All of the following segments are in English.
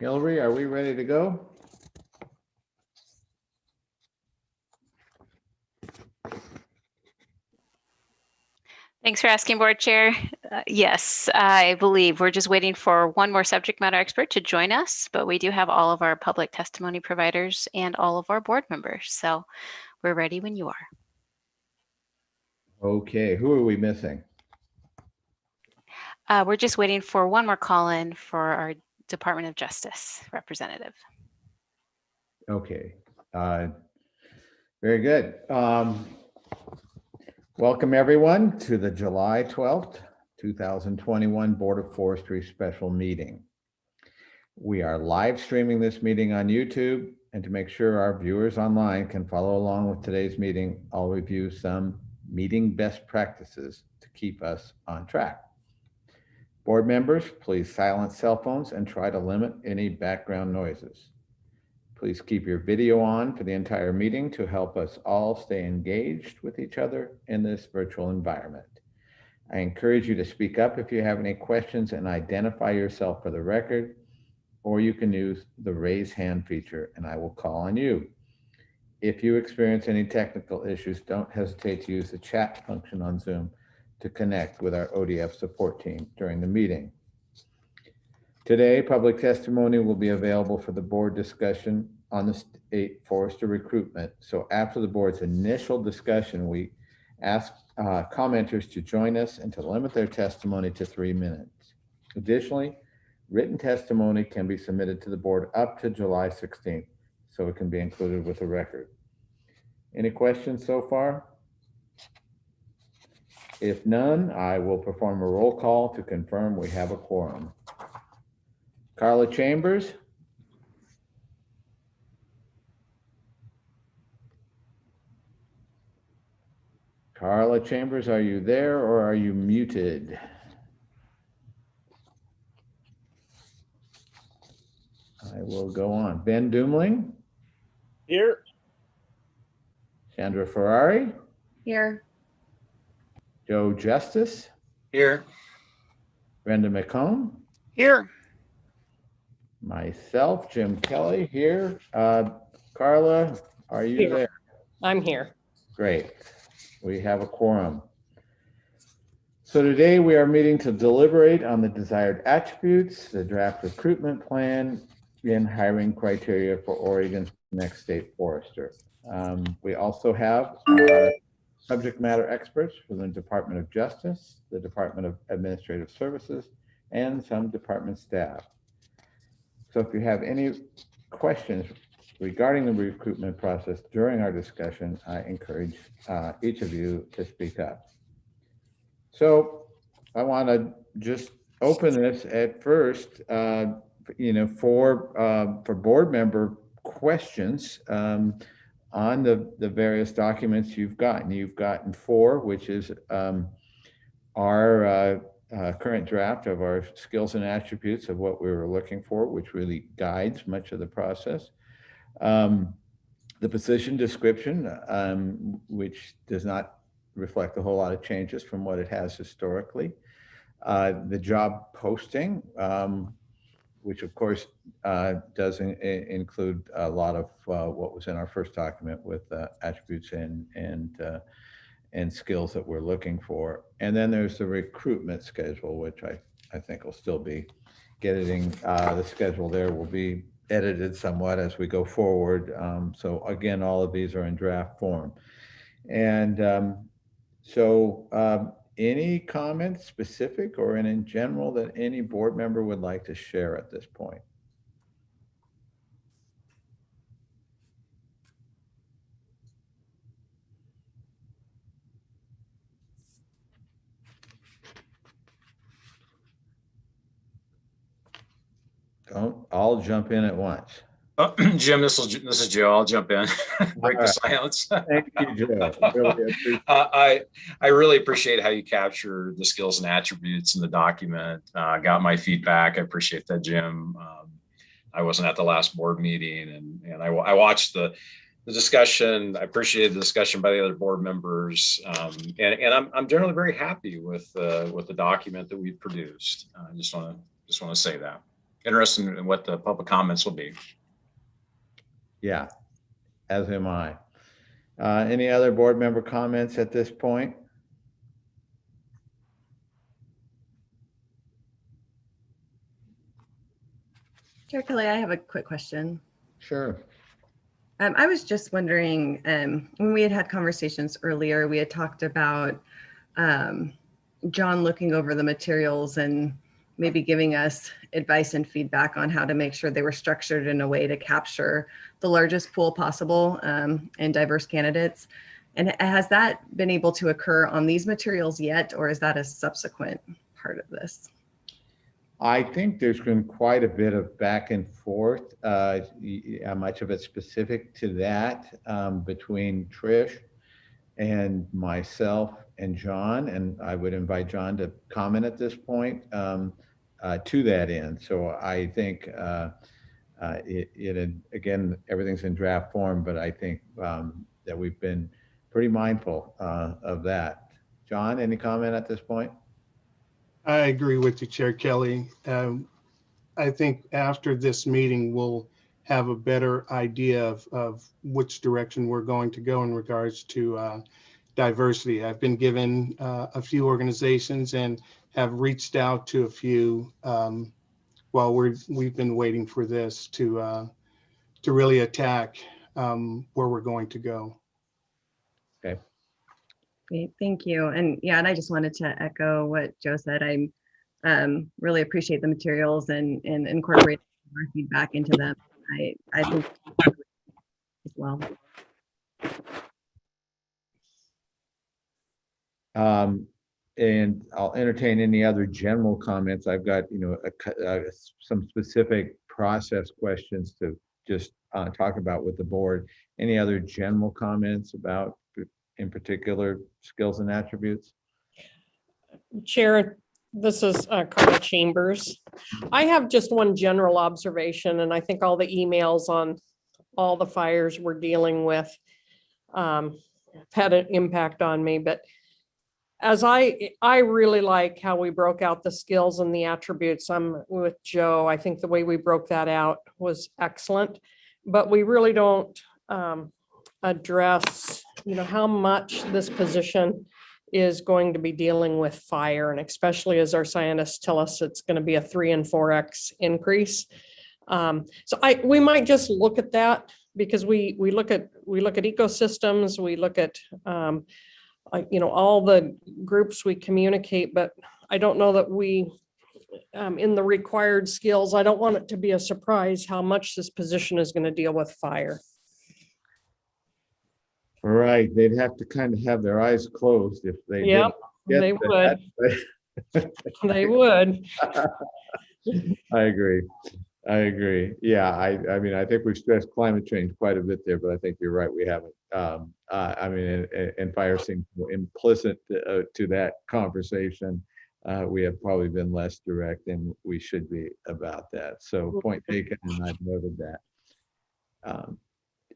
Hillary, are we ready to go? Thanks for asking, Board Chair. Yes, I believe we're just waiting for one more subject matter expert to join us, but we do have all of our public testimony providers and all of our board members. So we're ready when you are. Okay, who are we missing? We're just waiting for one more call-in for our Department of Justice representative. Okay, very good. Welcome everyone to the July 12th, 2021 Board of Forestry special meeting. We are live streaming this meeting on YouTube, and to make sure our viewers online can follow along with today's meeting, I'll review some meeting best practices to keep us on track. Board members, please silence cell phones and try to limit any background noises. Please keep your video on for the entire meeting to help us all stay engaged with each other in this virtual environment. I encourage you to speak up if you have any questions and identify yourself for the record, or you can use the raise hand feature and I will call on you. If you experience any technical issues, don't hesitate to use the chat function on Zoom to connect with our ODF support team during the meeting. Today, public testimony will be available for the board discussion on the state forester recruitment. So after the board's initial discussion, we ask commenters to join us and to limit their testimony to 3 minutes. Additionally, written testimony can be submitted to the board up to July 16th, so it can be included with the record. Any questions so far? If none, I will perform a roll call to confirm we have a quorum. Carla Chambers? Carla Chambers, are you there or are you muted? I will go on. Ben Dumling? Here. Sandra Ferrari? Here. Joe Justice? Here. Brenda McComb? Here. Myself, Jim Kelly here. Carla, are you Here. there? I'm here. Great. We have a quorum. So today we are meeting to deliberate on the desired attributes, the draft recruitment plan, and hiring criteria for Oregon's next state forester. We also have subject matter experts from the Department of Justice, the Department of Administrative Services, and some department staff. So if you have any questions regarding the recruitment process during our discussion, I encourage each of you to speak up. So I want to just open this at first, for board member questions on the various documents you've gotten. You've gotten 4, which is our current draft of our skills and attributes of what we were looking for, which really guides much of the process. The position description, which does not reflect a whole lot of changes from what it has historically. The job posting, which of course does include a lot of what was in our first document with attributes and skills that we're looking for. And then there's the recruitment schedule, which I think will still be getting, the schedule there will be edited somewhat as we go forward. So again, all of these are in draft form. And any comments specific or in general that any board member would like to share at this point? Don't all jump in at once. Oh, Jim, this is Joe. I'll jump in. Break the silence. Thank you, Joe. Really appreciate I really appreciate how you capture the skills and attributes in the document. Got my feedback. I appreciate that, Jim. I wasn't at the last board meeting, and I watched the discussion. I appreciated the discussion by the other board members, and I'm generally very happy with the document that we've produced. I just want to say that. Interested in what the public comments will be. Yeah, as am I. Any other board member comments at this point? Chair Kelly, I have a quick question. Sure. I was just wondering, when we had conversations earlier, we had talked about John looking over the materials and maybe giving us advice and feedback on how to make sure they were structured in a way to capture the largest pool possible and diverse candidates. And has that been able to occur on these materials yet, or is that a subsequent part of this? I think there's been quite a bit of back and forth, much of it specific to that between Trish and myself and John, and I would invite John to comment at this point to that end. So I think again, everything's in draft form, but I think that we've been pretty mindful of that. John, any comment at this point? I agree with you, Chair Kelly. I think after this meeting, we'll have a better idea of which direction we're going to go in regards to diversity. I've been given a few organizations and have reached out to a few while we've been waiting for this to really attack where we're going to go. Okay. Great, thank you. And yeah, and I just wanted to echo what Joe said. I really appreciate the materials and incorporate our feedback into them. I think as well. And I'll entertain any other general comments. I've got, some specific process questions to just talk about with the board. Any other general comments about, in particular, skills and attributes? Chair, this is Carla Chambers. I have just one general observation, and I think all the emails on all the fires we're dealing with had an impact on me. But as I really like how we broke out the skills and the attributes. I'm with Joe. I think the way we broke that out was excellent, but we really don't address, how much this position is going to be dealing with fire, and especially as our scientists tell us, it's going to be a 3 and 4x increase. So we might just look at that, because we look at ecosystems, we look at all the groups we communicate, but I don't know that we, in the required skills, I don't want it to be a surprise how much this position is going to deal with fire. Right, they'd have to kind of have their eyes closed if they Yep, didn't they get would. that. They would. I agree. I agree. Yeah, I mean, I think we've stressed climate change quite a bit there, but I think you're right. We haven't. I mean, and fire seems implicit to that conversation. We have probably been less direct than we should be about that. So point taken, and I've noted that.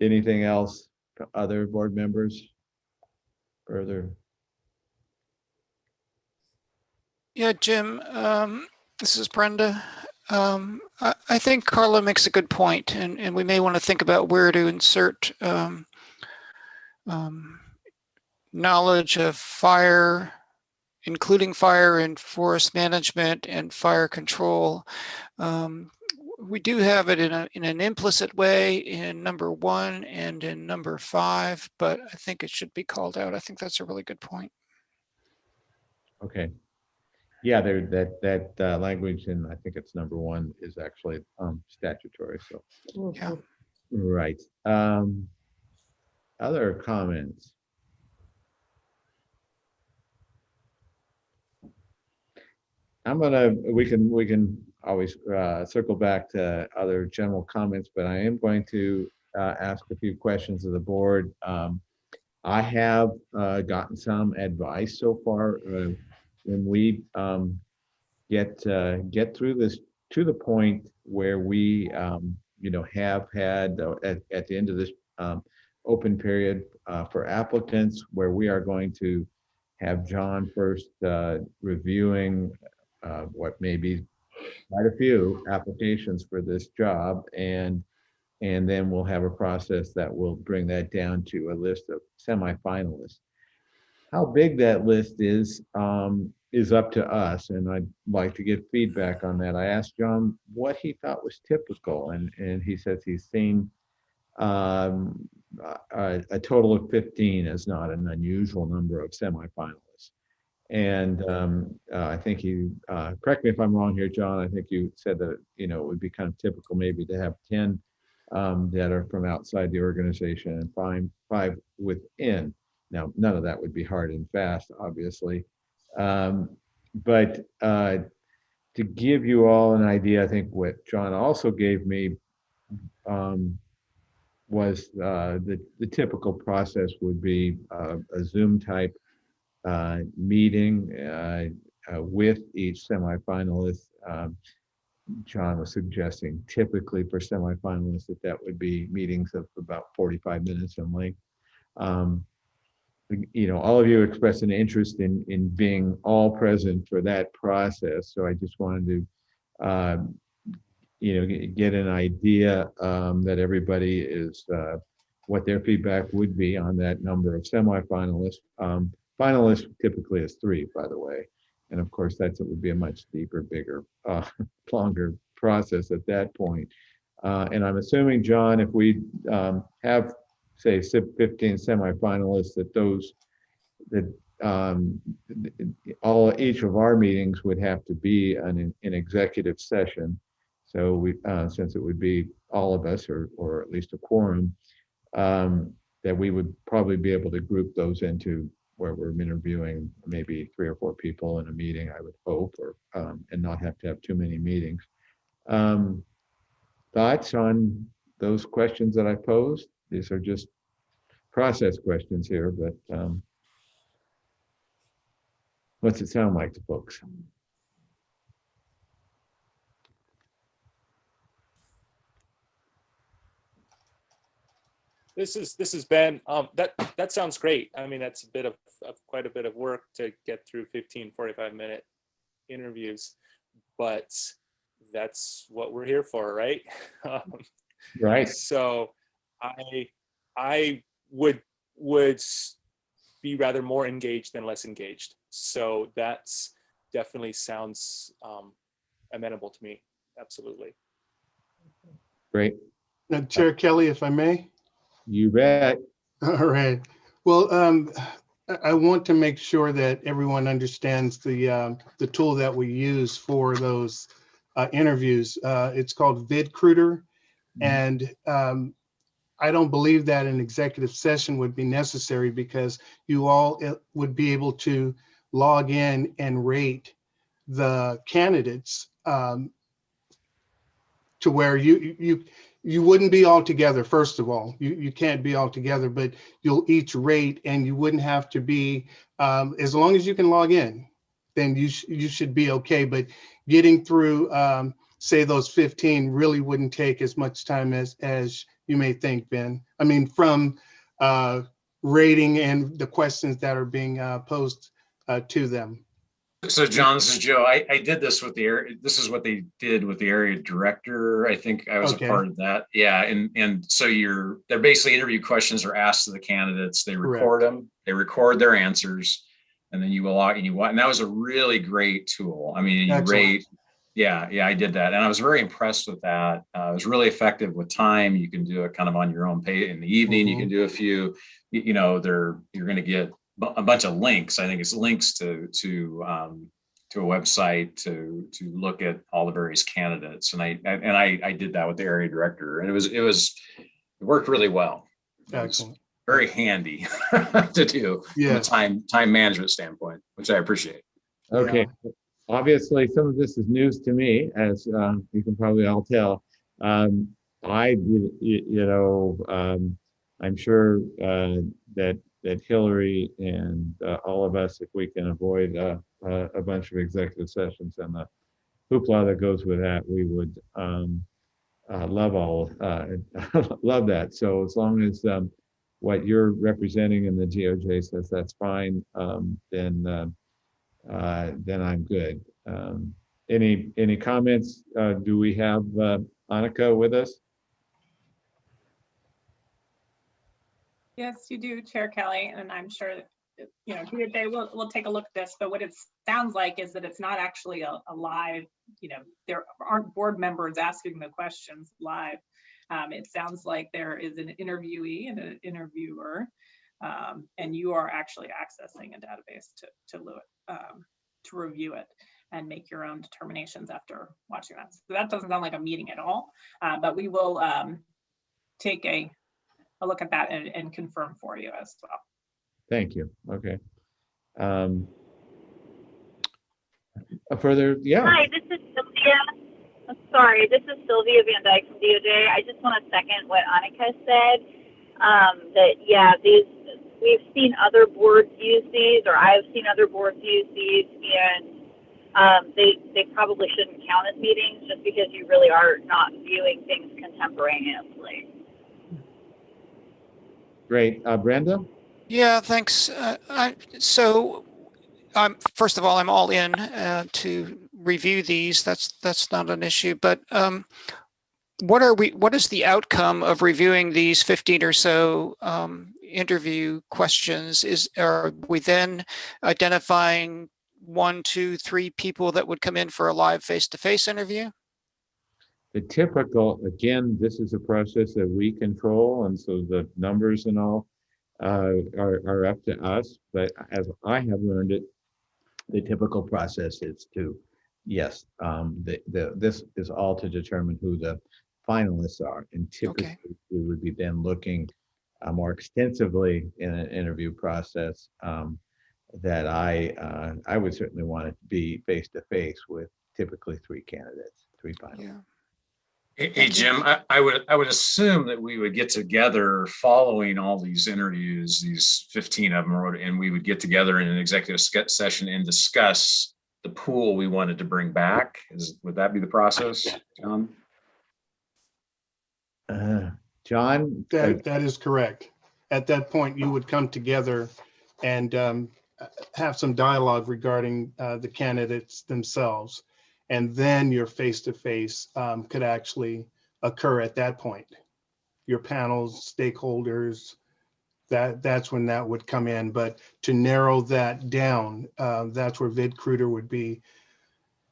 Anything else, other board members? Further? Yeah, Jim, this is Brenda. I think Carla makes a good point, and we may want to think about where to insert knowledge of fire, including fire and forest management and fire control. We do have it in an implicit way in number 1 and in number 5, but I think it should be called out. I think that's a really good point. Okay. Yeah, there that language, and I think it's number 1 is actually statutory. So Yeah. right. Other comments? We can always circle back to other general comments, but I am going to ask a few questions of the board. I have gotten some advice so far when we get through this to the point where we have had at the end of this open period for applicants, where we are going to have John first reviewing what may be quite a few applications for this job, and then we'll have a process that will bring that down to a list of semifinalists. How big that list is up to us, and I'd like to get feedback on that. I asked John what he thought was typical, and he says he's seen a total of 15 is not an unusual number of semifinalists. And I think you, correct me if I'm wrong here, John, I think you said that, it would be kind of typical maybe to have 10 that are from outside the organization and five within. Now, none of that would be hard and fast, obviously. But to give you all an idea, I think what John also gave me was the typical process would be a Zoom type meeting with each semifinalist. John was suggesting typically for semifinalists that would be meetings of about 45 minutes in length. All of you expressed an interest in being all present for that process. So I just wanted to, get an idea that everybody is, what their feedback would be on that number of semifinalists. Finalists typically is 3, by the way. And of course, it would be a much deeper, bigger, longer process at that point. And I'm assuming, John, if we have, say, 15 semifinalists, each of our meetings would have to be an executive session. So since it would be all of us, or at least a quorum, that we would probably be able to group those into where we're interviewing maybe 3 or 4 people in a meeting, I would hope, or and not have to have too many meetings. Thoughts on those questions that I posed? These are just process questions here, but what's it sound like to folks? This is Ben. That sounds great. I mean, that's a bit of quite a bit of work to get through 15 45-minute interviews, but that's what we're here for, right? Right. So I would be rather more engaged than less engaged. So that's definitely sounds amenable to me. Absolutely. Great. Now, Chair Kelly, if I may. You bet. All right. Well, I want to make sure that everyone understands the tool that we use for those interviews. It's called VidCruiter, and I don't believe that an executive session would be necessary because you all would be able to log in and rate the candidates to where you wouldn't be all together. First of all, you can't be all together, but you'll each rate, and you wouldn't have to be, as long as you can log in, then you should be okay. But getting through, say those 15 really wouldn't take as much time as you may think, Ben. I mean, from rating and the questions that are being posed to them. So John, this is Joe. I did this with the area. This is what they did with the area director. I think I was Okay. a part of that. Yeah. And so they're basically interview questions are asked to the candidates. They record them, they record their answers, and then you will log and and that was a really great tool. I mean, you Excellent. rate. Yeah, I did that. And I was very impressed with that. It was really effective with time. You can do it kind of on your own pay in the evening. You can do a few, you're going to get a bunch of links. I think it's links to a website to look at all the various candidates. And I did that with the area director, and it worked really well. Excellent. Very handy to do from a time management standpoint, which I appreciate. Okay. Yeah. Obviously, some of this is news to me, as you can probably all tell. I'm sure that Hillary and all of us, if we can avoid a bunch of executive sessions and the hoopla that goes with that, we would love that. So as long as what you're representing in the DOJ says that's fine, then I'm good. Any comments? Do we have Annika with us? Yes, you do, Chair Kelly, and I'm sure DOJ will take a look at this. But what it sounds like is that it's not actually a live. There aren't board members asking the questions live. It sounds like there is an interviewee and an interviewer, and you are actually accessing a database to review it and make your own determinations after watching that. So that doesn't sound like a meeting at all, but we will take a look at that and confirm for you as well. Thank you. Okay. Further, yeah. Hi, this is Sylvia. Sorry, this is Sylvia Van Dyke from DOJ. I just want to second what Annika said. We've seen other boards use these, or I've seen other boards use these, and they probably shouldn't count as meetings just because you really are not viewing things contemporaneously. Great. Brenda? Yeah, thanks. First of all, I'm all in to review these. That's not an issue. But what is the outcome of reviewing these 15 or so interview questions? Are we then identifying 1, 2, 3 people that would come in for a live face-to-face interview? The typical, again, this is a process that we control, and so the numbers and all are up to us. But as I have learned it, the typical process is this is all to determine who the finalists are, and typically we would be then looking more extensively in an interview process that I would certainly want it to be face to face with typically 3 candidates, 3 finalists. Yeah. Hey Jim, I would assume that we would get together following all these interviews, these 15 of them, and we would get together in an executive session and discuss the pool we wanted to bring back. Would that be the process, John? John? That is correct. At that point, you would come together and have some dialogue regarding the candidates themselves. And then your face-to-face could actually occur at that point. Your panels, stakeholders, that's when that would come in. But to narrow that down, that's where VidCruiter would be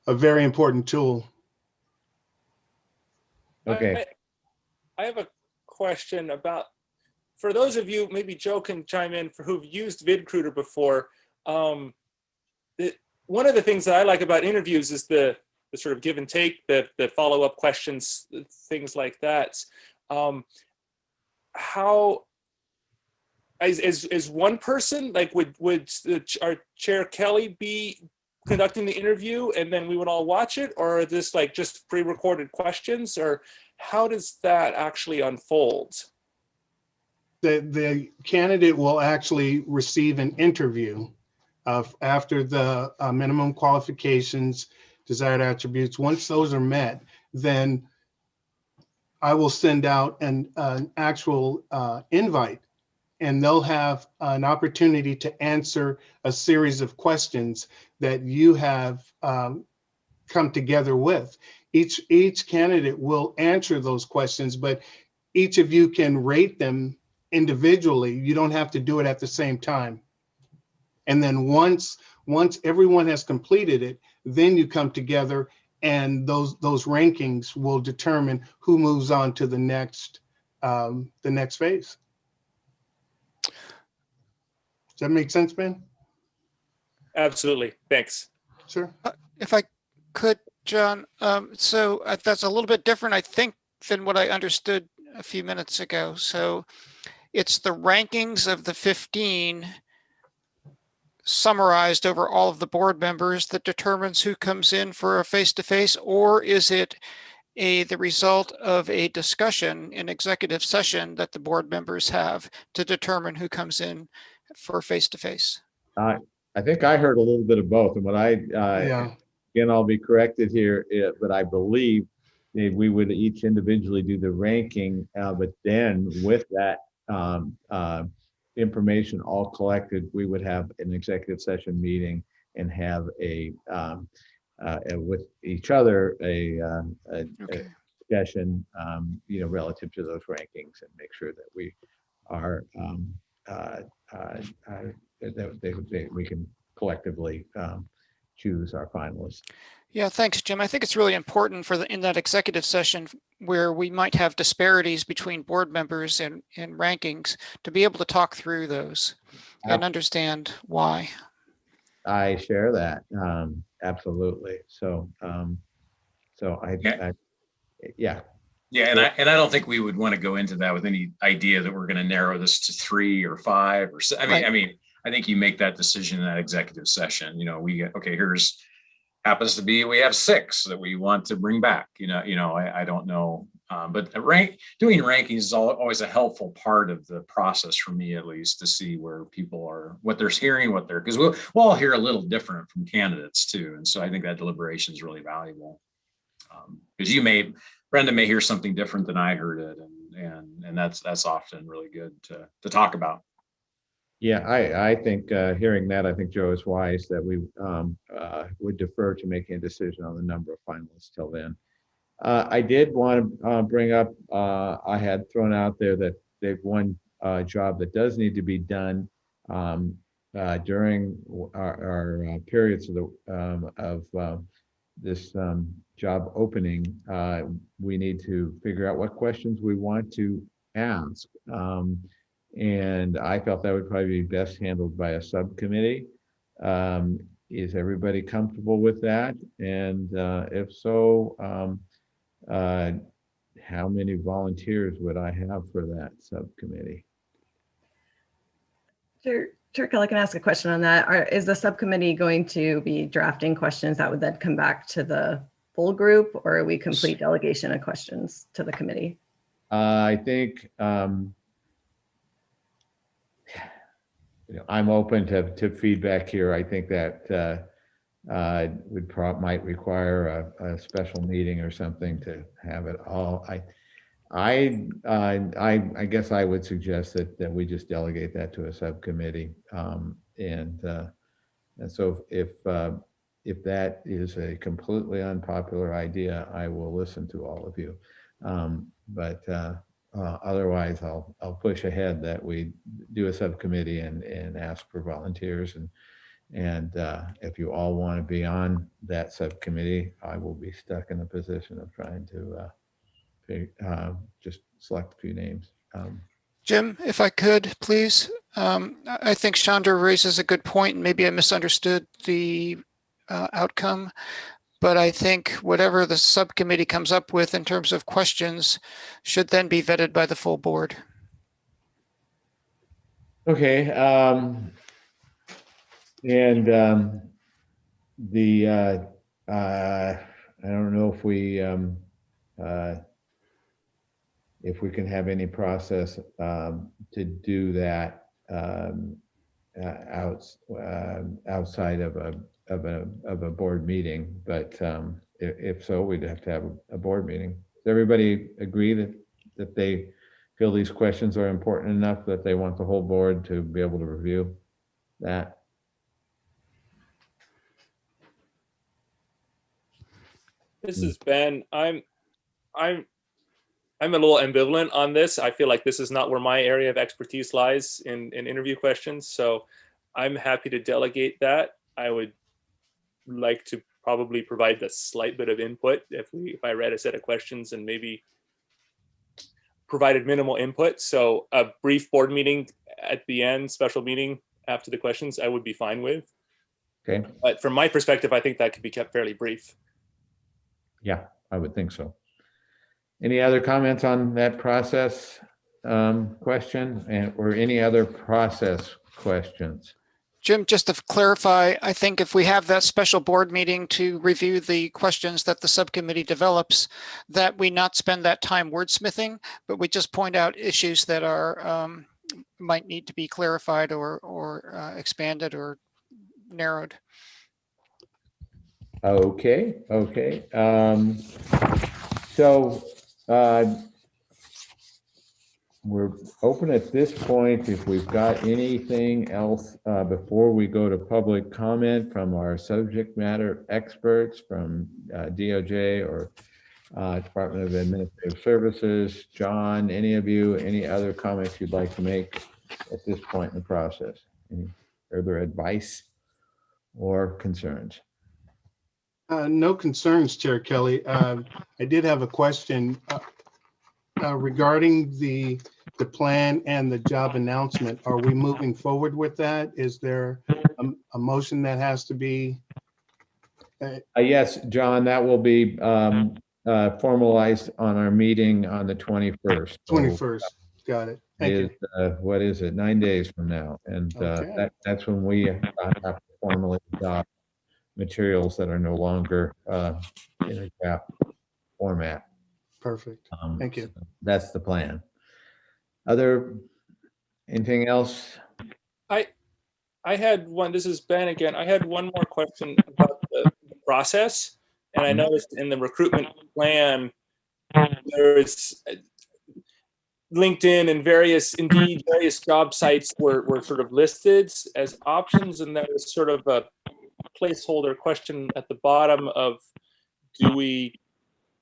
a very important tool. Okay. I have a question about for those of you, maybe Joe can chime in, for who've used VidCruiter before, one of the things that I like about interviews is the sort of give and take, the follow-up questions, things like that. How is one person, like, would our Chair Kelly be conducting the interview and then we would all watch it, or are this like just pre-recorded questions, or how does that actually unfold? The candidate will actually receive an interview after the minimum qualifications, desired attributes. Once those are met, then I will send out an actual invite, and they'll have an opportunity to answer a series of questions that you have come together with. Each candidate will answer those questions, but each of you can rate them individually. You don't have to do it at the same time. And then once everyone has completed it, then you come together, and those rankings will determine who moves on to the next phase. Does that make sense, Ben? Absolutely. Thanks. Sure. If I could, John, so that's a little bit different, I think, than what I understood a few minutes ago. So it's the rankings of the 15 summarized over all of the board members that determines who comes in for a face-to-face, or is it the result of a discussion in executive session that the board members have to determine who comes in for face-to-face? I think I heard a little bit of both, and what Yeah. again, I'll be corrected here, but I believe we would each individually do the ranking, but then with that information all collected, we would have an executive session meeting and have with each other a Okay. discussion, relative to those rankings, and make sure that we are that we can collectively choose our finalists. Yeah, thanks, Jim. I think it's really important in that executive session where we might have disparities between board members and rankings to be able to talk through those and understand why. I share that, absolutely. So, yeah. Yeah, and I don't think we would want to go into that with any idea that we're going to narrow this to 3 or 5 or so. Right. I think you make that decision in that executive session. Happens to be we have 6 that we want to bring back. I don't know, but doing rankings is always a helpful part of the process for me, at least, to see where people are, what they're hearing, because we'll all hear a little different from candidates too, and so I think that deliberation is really valuable, because Brenda may hear something different than I heard it, and that's often really good to talk about. Yeah, I think hearing that, I think Joe is wise that we would defer to making a decision on the number of finalists till then. I did want to bring up, I had thrown out there that they've one job that does need to be done during our periods of this job opening. We need to figure out what questions we want to ask. And I felt that would probably be best handled by a subcommittee. Is everybody comfortable with that? And if so, how many volunteers would I have for that subcommittee? Chair Kelly, can I ask a question on that? Is the subcommittee going to be drafting questions that would then come back to the full group, or are we complete delegation of questions to the committee? I think I'm open to feedback here. I think that might require a special meeting or something to have it all. I guess I would suggest that we just delegate that to a subcommittee, and so if that is a completely unpopular idea, I will listen to all of you, but otherwise I'll push ahead that we do a subcommittee and ask for volunteers, and if you all want to be on that subcommittee, I will be stuck in a position of trying to just select a few names. Jim, if I could, please. I think Chandra raises a good point, and maybe I misunderstood the outcome, but I think whatever the subcommittee comes up with in terms of questions should then be vetted by the full board. Okay. I don't know if we can have any process to do that outside of a board meeting, but if so, we'd have to have a board meeting. Does everybody agree that they feel these questions are important enough that they want the whole board to be able to review that? This is Ben. I'm a little ambivalent on this. I feel like this is not where my area of expertise lies in interview questions. So I'm happy to delegate that. I would like to probably provide a slight bit of input if I read a set of questions and maybe provided minimal input. So a brief board meeting at the end, special meeting after the questions, I would be fine with. Okay. But from my perspective, I think that could be kept fairly brief. Yeah, I would think so. Any other comments on that process question or any other process questions? Jim, just to clarify, I think if we have that special board meeting to review the questions that the subcommittee develops, that we not spend that time wordsmithing, but we just point out issues that are might need to be clarified or expanded or narrowed. Okay. So we're open at this point. If we've got anything else before we go to public comment from our subject matter experts from DOJ or Department of Administrative Services, John, any of you, any other comments you'd like to make at this point in the process? Any further advice or concerns? No concerns, Chair Kelly. I did have a question regarding the plan and the job announcement. Are we moving forward with that? Is there a motion that has to be? Yes, John, that will be formalized on our meeting on the 21st. 21st. Got it. Thank you. What is it? 9 days from now. And Okay. that's when we have to formally adopt materials that are no longer in a draft format. Perfect. Thank you. So that's the plan. Anything else? I had one, this is Ben again. I had one more question about the process. And I noticed in the recruitment plan, there is LinkedIn and various job sites were sort of listed as options. And there was sort of a placeholder question at the bottom of, do we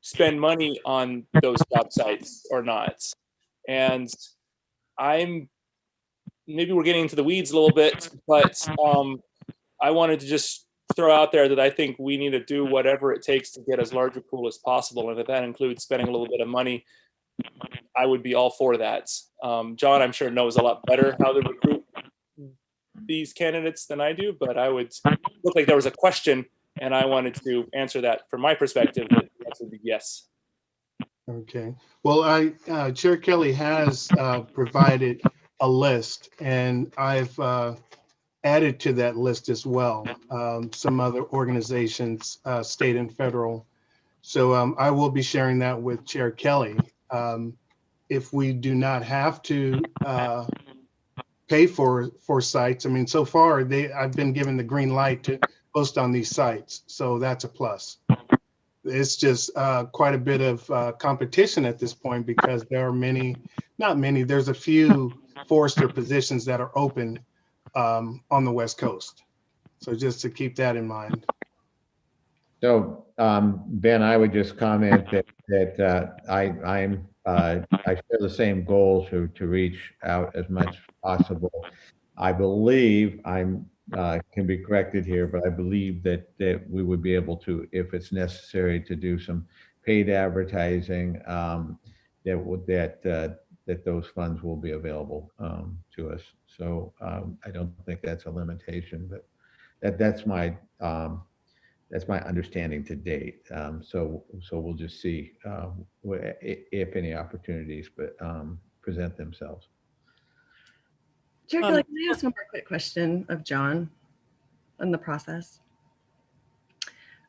spend money on those job sites or not? And maybe we're getting into the weeds a little bit, but I wanted to just throw out there that I think we need to do whatever it takes to get as large a pool as possible. And if that includes spending a little bit of money, I would be all for that. John, I'm sure, knows a lot better how to recruit these candidates than I do, but I would look like there was a question and I wanted to answer that from my perspective. The answer would be yes. Okay. Well, Chair Kelly has provided a list, and I've added to that list as well some other organizations, state and federal. So I will be sharing that with Chair Kelly. If we do not have to pay for sites, I mean, so far I've been given the green light to post on these sites, so that's a plus. It's just quite a bit of competition at this point because there are there's a few forester positions that are open on the West Coast. So just to keep that in mind. So Ben, I would just comment that I share the same goal to reach out as much as possible. I believe can be corrected here, but I believe that we would be able to, if it's necessary, to do some paid advertising that that those funds will be available to us. So I don't think that's a limitation, but that's my understanding to date. So we'll just see if any opportunities but present themselves. Chair Kelly, can I ask one more quick question of John on the process?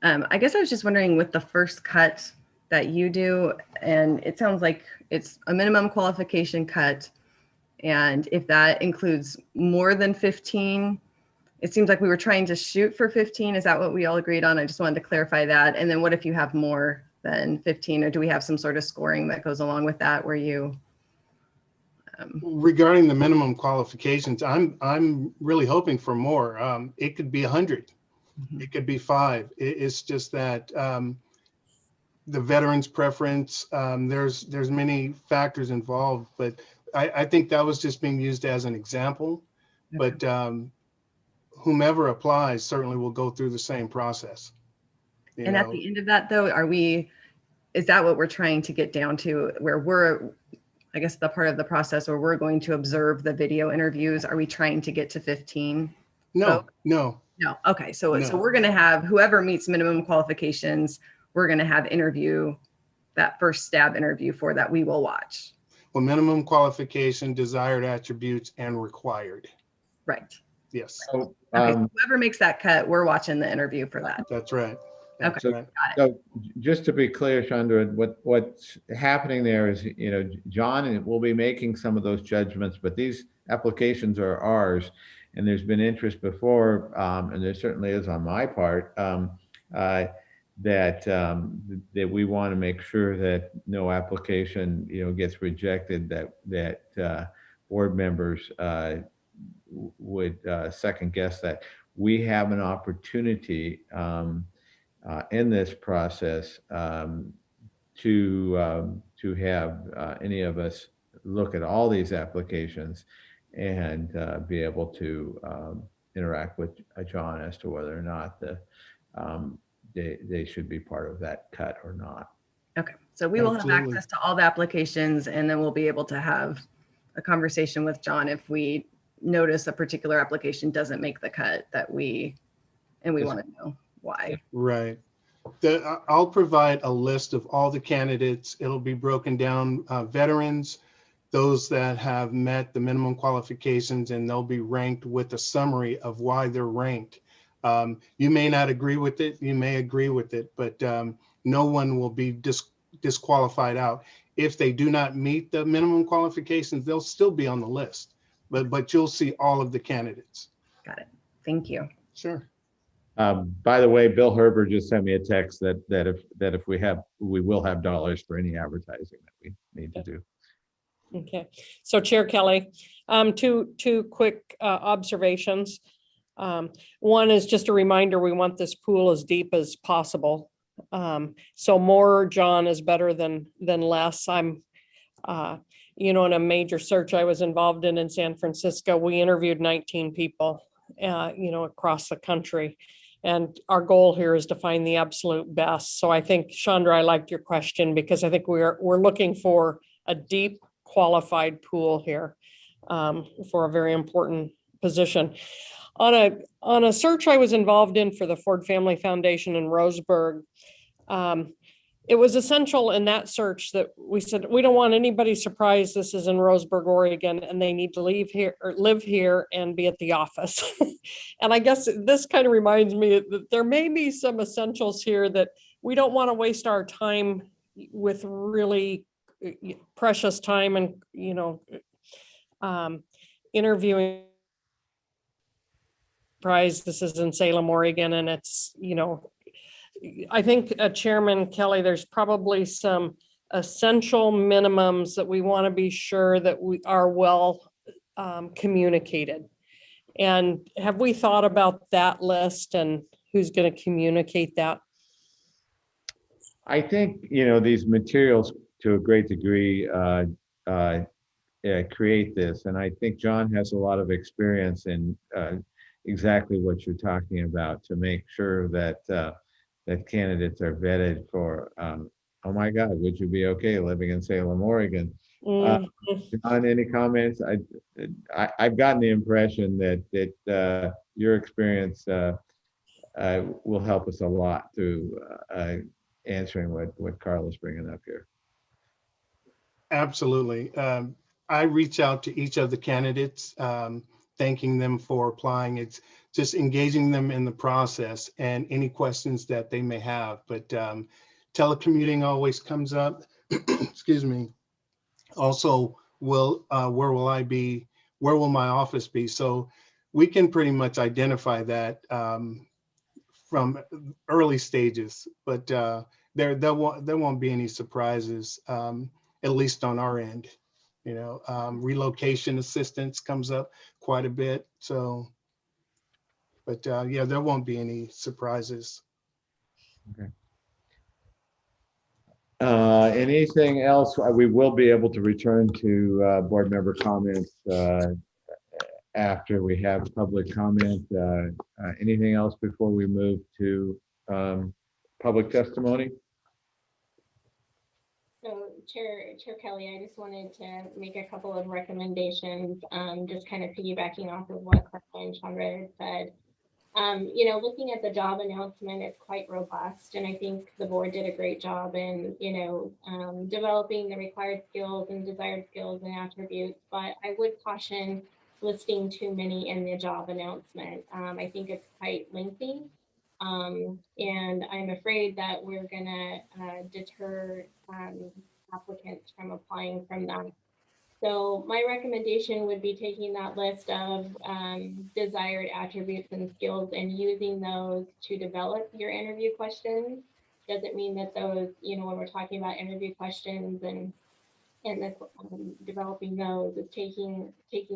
I guess I was just wondering with the first cut that you do, and it sounds like it's a minimum qualification cut. And if that includes more than 15, it seems like we were trying to shoot for 15. Is that what we all agreed on? I just wanted to clarify that. And then what if you have more than 15, or do we have some sort of scoring that goes along with that where you? Regarding the minimum qualifications, I'm really hoping for more. It could be 100. It could be 5. It's just that the veterans preference, there's many factors involved, but I think that was just being used as an example. Okay. But whomever applies certainly will go through the same process. And at the end of that though, is that what we're trying to get down to, where we're, I guess the part of the process where we're going to observe the video interviews? Are we trying to get to 15? No. Okay. So No. So we're going to have whoever meets minimum qualifications, we're going to have interview, that first stab interview for that we will watch. Well, minimum qualification, desired attributes, and required. Right. Yes. So, okay. So whoever makes that cut, we're watching the interview for that. That's right. That's okay. Right. Got it. So just to be clear, Chandra, what's happening there is, John will be making some of those judgments, but these applications are ours, and there's been interest before, and there certainly is on my part, that we want to make sure that no application, gets rejected, that board members would second guess that. We have an opportunity in this process to have any of us look at all these applications and be able to interact with John as to whether or not they should be part of that cut or not. Okay, so we will have access to all the applications, and then we'll be able to have a conversation with John if we notice a particular application doesn't make the cut we want to know why. Right. I'll provide a list of all the candidates. It'll be broken down, veterans, those that have met the minimum qualifications, and they'll be ranked with a summary of why they're ranked. You may not agree with it, you may agree with it, but no one will be disqualified out. If they do not meet the minimum qualifications, they'll still be on the list, but you'll see all of the candidates. Got it. Thank you. Sure. By the way, Bill Herbert just sent me a text that if we will have dollars for any advertising that we need to do. Okay, so Chair Kelly, two quick observations. One is just a reminder, we want this pool as deep as possible. So more John is better than less. I'm, in a major search I was involved in San Francisco, we interviewed 19 people, across the country. And our goal here is to find the absolute best. So I think, Chandra, I liked your question, because I think we're looking for a deep qualified pool here for a very important position. On a search I was involved in for the Ford Family Foundation in Roseburg, it was essential in that search that we said, we don't want anybody surprised this is in Roseburg, Oregon, and they need to leave here or live here and be at the office. And I guess this kind of reminds me that there may be some essentials here that we don't want to waste our time with really precious time and, interviewing. This is in Salem, Oregon, and it's, I think Chairman Kelly, there's probably some essential minimums that we want to be sure that we are well communicated. And have we thought about that list and who's going to communicate that? I think, these materials to a great degree create this. And I think John has a lot of experience in exactly what you're talking about to make sure that that candidates are vetted for, oh my God, would you be okay living in Salem, Oregon? Mm, John, any comments? I've gotten the impression that your experience will help us a lot through answering what Carla's bringing up here. Absolutely. I reach out to each of the candidates, thanking them for applying. It's just engaging them in the process and any questions that they may have. But telecommuting always comes up. Excuse me. Also, where will I be? Where will my office be? So we can pretty much identify that from early stages, but there won't be any surprises, at least on our end. You know, relocation assistance comes up quite a bit. So, but yeah, there won't be any surprises. Okay. Anything else? We will be able to return to board member comments after we have public comment. Anything else before we move to public testimony? So Chair Kelly, I just wanted to make a couple of recommendations, just kind of piggybacking off of what Carla and Chandra had said. You know, looking at the job announcement, it's quite robust, and I think the board did a great job in, you know, developing the required skills and desired skills and attributes, but I would caution listing too many in the job announcement. I think it's quite lengthy. And I'm afraid that we're gonna deter applicants from applying from that. So my recommendation would be taking that list of desired attributes and skills and using those to develop your interview questions. Doesn't mean that those, you know, when we're talking about interview questions and the, developing those is taking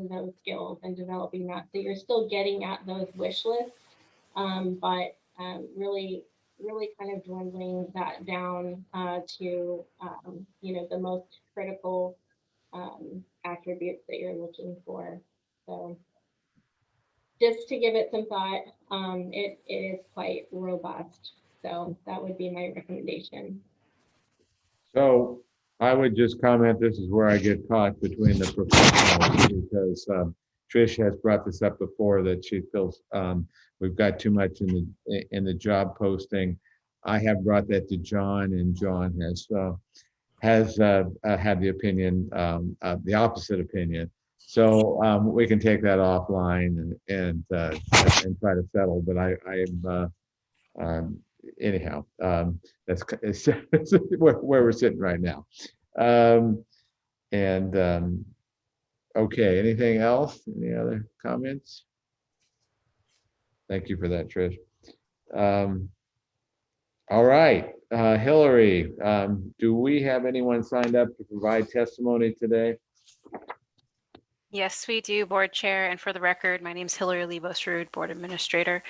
those skills and developing that. So you're still getting at those wish lists, but really kind of dwindling that down to you know, the most critical attributes that you're looking for. So just to give it some thought, it is quite robust. So that would be my recommendation. So I would just comment, this is where I get caught between the professionals because Trish has brought this up before that she feels we've got too much in the job posting. I have brought that to John, and John has had the opinion, the opposite opinion. So we can take that offline and try to settle. But I am anyhow, that's where we're sitting right now. Okay, anything else? Any other comments? Thank you for that, Trish. All right, Hillary, do we have anyone signed up to provide testimony today? Yes, we do, Board Chair. And for the record, my name is Hillary Lebos-Rude, Board Administrator.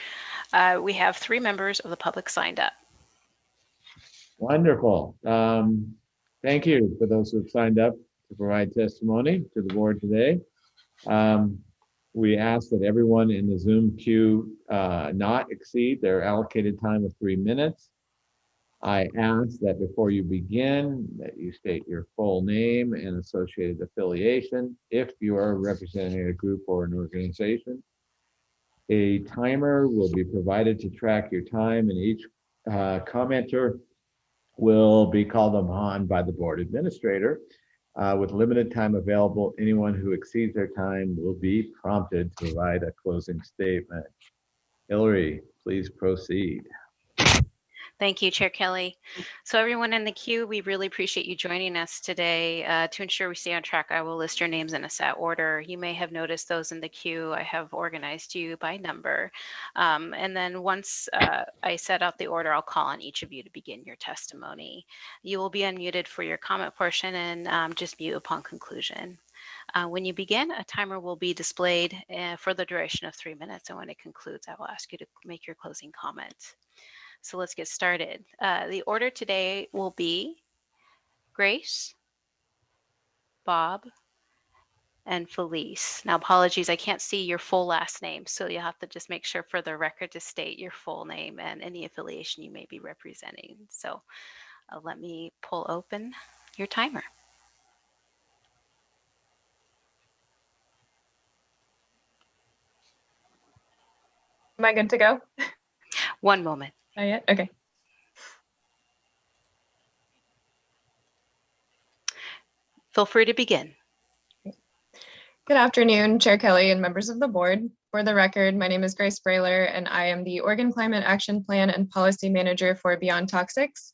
We have 3 members of the public signed up. Wonderful. Thank you for those who have signed up to provide testimony to the board today. We ask that everyone in the Zoom queue not exceed their allocated time of 3 minutes. I ask that before you begin, that you state your full name and associated affiliation if you are representing a group or an organization. A timer will be provided to track your time, and each commenter will be called upon by the board administrator. With limited time available, anyone who exceeds their time will be prompted to provide a closing statement. Hillary, please proceed. Thank you, Chair Kelly. So everyone in the queue, we really appreciate you joining us today. To ensure we stay on track, I will list your names in a set order. You may have noticed those in the queue. I have organized you by number. And then once I set out the order, I'll call on each of you to begin your testimony. You will be unmuted for your comment portion and just mute upon conclusion. When you begin, a timer will be displayed for the duration of 3 minutes. And when it concludes, I will ask you to make your closing comment. So let's get started. The order today will be Grace, Bob, and Felice. Now, apologies, I can't see your full last name, so you'll have to just make sure for the record to state your full name and any affiliation you may be representing. So let me pull open your timer. I good to go? One moment. Not yet? Okay. Feel free to begin. Good afternoon, Chair Kelly and members of the board. For the record, my name is Grace Brailer, and I am the Oregon Climate Action Plan and Policy Manager for Beyond Toxics.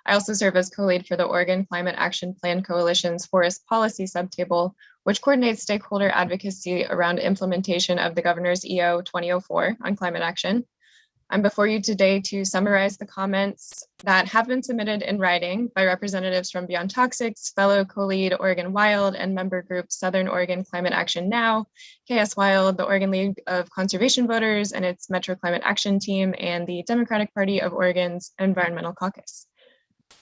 I also serve as co-lead for the Oregon Climate Action Plan Coalition's Forest Policy Subtable, which coordinates stakeholder advocacy around implementation of the Governor's EO 2004 on climate action. I'm before you today to summarize the comments that have been submitted in writing by representatives from Beyond Toxics, fellow co-lead Oregon Wild, and member groups Southern Oregon Climate Action Now, KS Wild, the Oregon League of Conservation Voters and its Metro Climate Action Team, and the Democratic Party of Oregon's Environmental Caucus.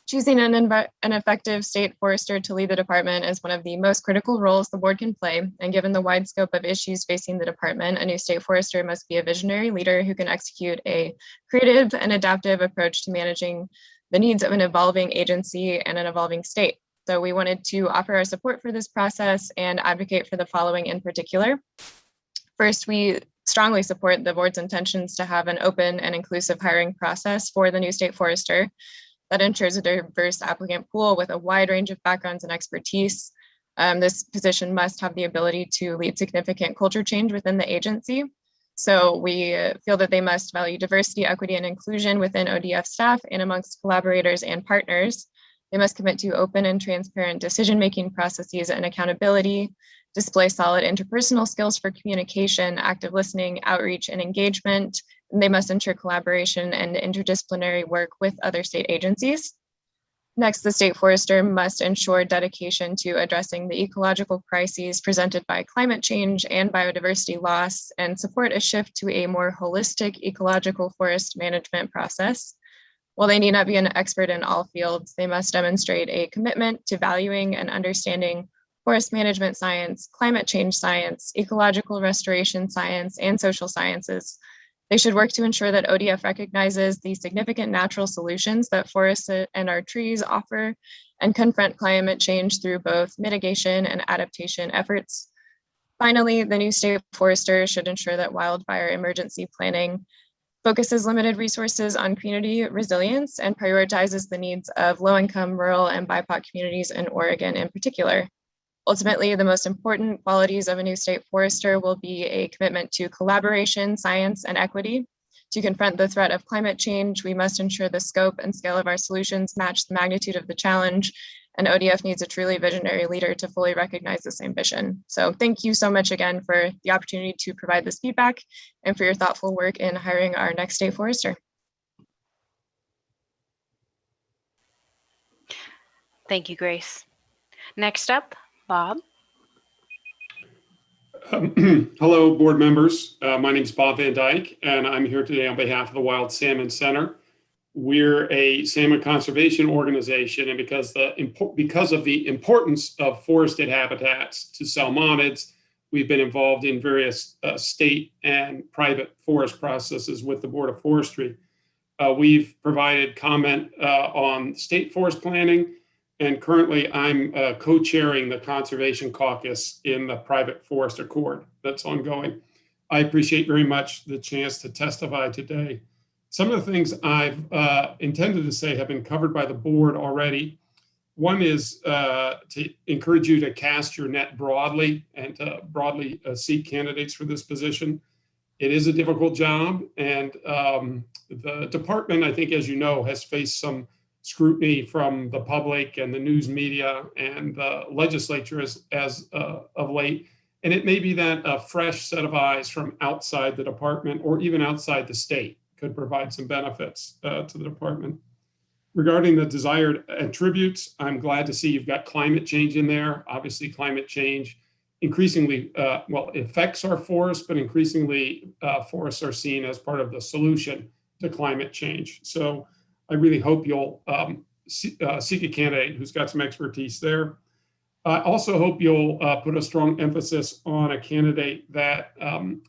Choosing an effective state forester to lead the department is one of the most critical roles the board can play, and given the wide scope of issues facing the department, a new state forester must be a visionary leader who can execute a creative and adaptive approach to managing the needs of an evolving agency and an evolving state. So we wanted to offer our support for this process and advocate for the following in particular. First, we strongly support the board's intentions to have an open and inclusive hiring process for the new state forester that ensures a diverse applicant pool with a wide range of backgrounds and expertise. This position must have the ability to lead significant culture change within the agency. So we feel that they must value diversity, equity, and inclusion within ODF staff and amongst collaborators and partners. They must commit to open and transparent decision-making processes and accountability, display solid interpersonal skills for communication, active listening, outreach, and engagement. And they must ensure collaboration and interdisciplinary work with other state agencies. Next, the state forester must ensure dedication to addressing the ecological crises presented by climate change and biodiversity loss, and support a shift to a more holistic ecological forest management process. While they need not be an expert in all fields, they must demonstrate a commitment to valuing and understanding forest management science, climate change science, ecological restoration science, and social sciences. They should work to ensure that ODF recognizes the significant natural solutions that forests and our trees offer and confront climate change through both mitigation and adaptation efforts. Finally, the new state forester should ensure that wildfire emergency planning focuses limited resources on community resilience and prioritizes the needs of low-income, rural, and BIPOC communities in Oregon in particular. Ultimately, the most important qualities of a new state forester will be a commitment to collaboration, science, and equity. To confront the threat of climate change, we must ensure the scope and scale of our solutions match the magnitude of the challenge, and ODF needs a truly visionary leader to fully recognize this ambition. So thank you so much again for the opportunity to provide this feedback and for your thoughtful work in hiring our next state forester. Thank you, Grace. Next up, Bob. Hello, board members. My name is Bob Van Dyke, and I'm here today on behalf of the Wild Salmon Center. We're a salmon conservation organization, and because of the importance of forested habitats to salmonids, we've been involved in various state and private forest processes with the Board of Forestry. We've provided comment on state forest planning, and currently I'm co-chairing the Conservation Caucus in the Private Forest Accord that's ongoing. I appreciate very much the chance to testify today. Some of the things I've intended to say have been covered by the board already. One is to encourage you to cast your net broadly and to broadly seek candidates for this position. It is a difficult job, and the department, I think, as you know, has faced some scrutiny from the public and the news media and the legislature as of late. And it may be that a fresh set of eyes from outside the department or even outside the state could provide some benefits to the department. Regarding the desired attributes, I'm glad to see you've got climate change in there. Obviously, climate change increasingly, affects our forests, but increasingly forests are seen as part of the solution to climate change. So I really hope you'll seek a candidate who's got some expertise there. I also hope you'll put a strong emphasis on a candidate that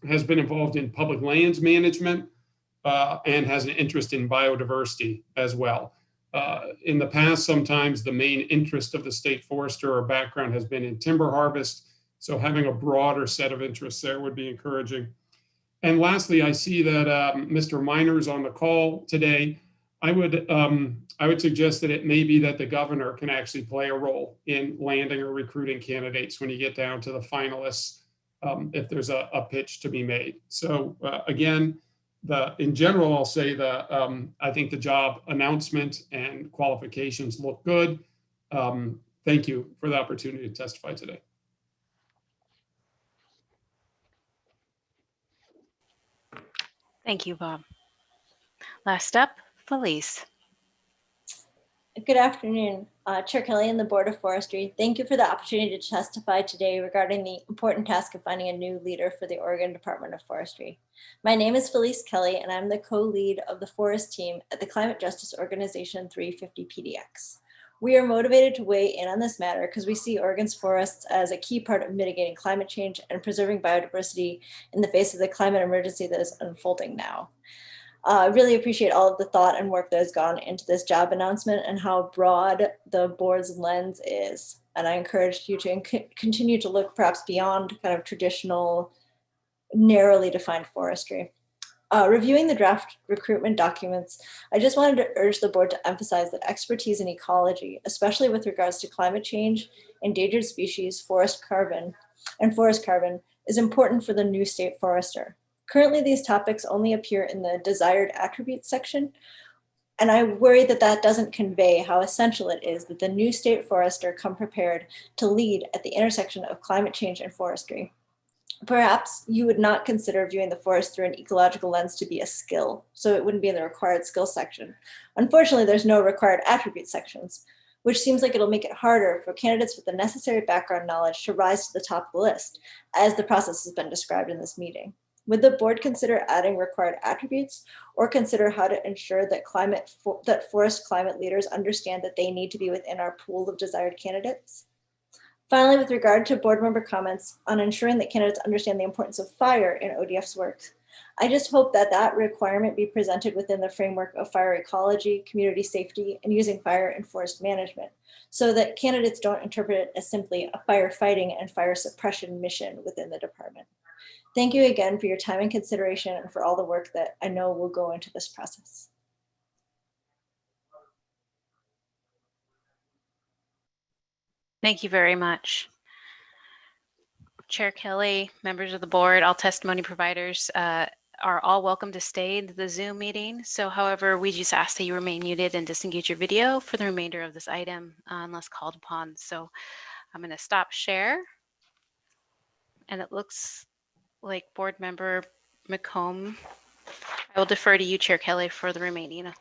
has been involved in public lands management and has an interest in biodiversity as well. In the past, sometimes the main interest of the state forester or background has been in timber harvest. So having a broader set of interests there would be encouraging. And lastly, I see that Mr. Minor's on the call today. I would suggest that it may be that the governor can actually play a role in landing or recruiting candidates when you get down to the finalists, if there's a pitch to be made. So again, in general, I'll say I think the job announcement and qualifications look good. Thank you for the opportunity to testify today. Thank you, Bob. Last up, Felice. Good afternoon, Chair Kelly and the Board of Forestry. Thank you for the opportunity to testify today regarding the important task of finding a new leader for the Oregon Department of Forestry. My name is Felice Kelly, and I'm the co-lead of the forest team at the Climate Justice Organization 350 PDX. We are motivated to weigh in on this matter because we see Oregon's forests as a key part of mitigating climate change and preserving biodiversity in the face of the climate emergency that is unfolding now. I really appreciate all of the thought and work that has gone into this job announcement and how broad the board's lens is. And I encourage you to continue to look perhaps beyond kind of traditional, narrowly defined forestry. Reviewing the draft recruitment documents, I just wanted to urge the board to emphasize that expertise in ecology, especially with regards to climate change, endangered species, forest carbon, is important for the new state forester. Currently, these topics only appear in the desired attributes section, and I worry that that doesn't convey how essential it is that the new state forester come prepared to lead at the intersection of climate change and forestry. Perhaps you would not consider viewing the forest through an ecological lens to be a skill, so it wouldn't be in the required skill section. Unfortunately, there's no required attribute sections, which seems like it'll make it harder for candidates with the necessary background knowledge to rise to the top of the list, as the process has been described in this meeting. Would the board consider adding required attributes, or consider how to ensure that forest climate leaders understand that they need to be within our pool of desired candidates? Finally, with regard to board member comments on ensuring that candidates understand the importance of fire in ODF's work, I just hope that that requirement be presented within the framework of fire ecology, community safety, and using fire in forest management, so that candidates don't interpret it as simply a firefighting and fire suppression mission within the department. Thank you again for your time and consideration and for all the work that I know will go into this process. Thank you very much. Chair Kelly, members of the board, all testimony providers are all welcome to stay in the Zoom meeting. So however, we just ask that you remain muted and disengage your video for the remainder of this item unless called upon. So I'm going to stop share. And it looks like board member McComb. I will defer to you, Chair Kelly, for the remaining.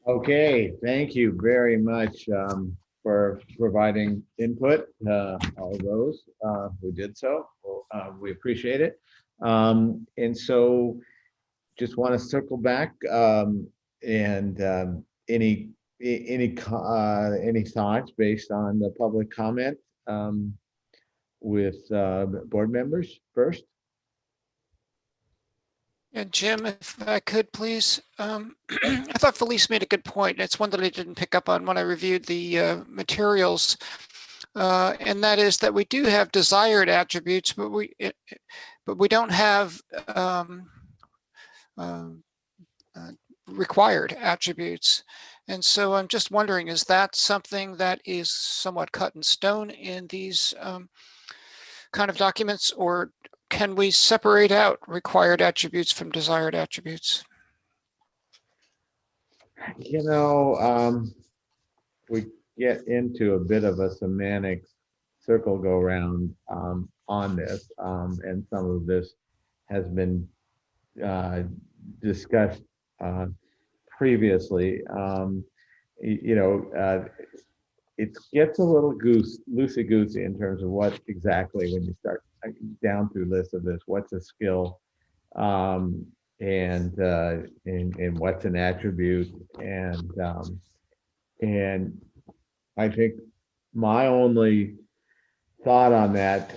Okay, thank you very much for providing input, all those who did so. We appreciate it. And so just want to circle back and any thoughts based on the public comment with board members first? Yeah, Jim, if I could please. I thought Felice made a good point. It's one that I didn't pick up on when I reviewed the materials. And that is that we do have desired attributes, but we don't have required attributes. And so I'm just wondering, is that something that is somewhat cut in stone in these kind of documents, or can we separate out required attributes from desired attributes? You know, we get into a bit of a semantic circle go round on this, and some of this has been discussed previously. You know, it gets a little loosey-goosey in terms of what exactly, when you start down through lists of this, what's a skill, and what's an attribute, and I think my only thought on that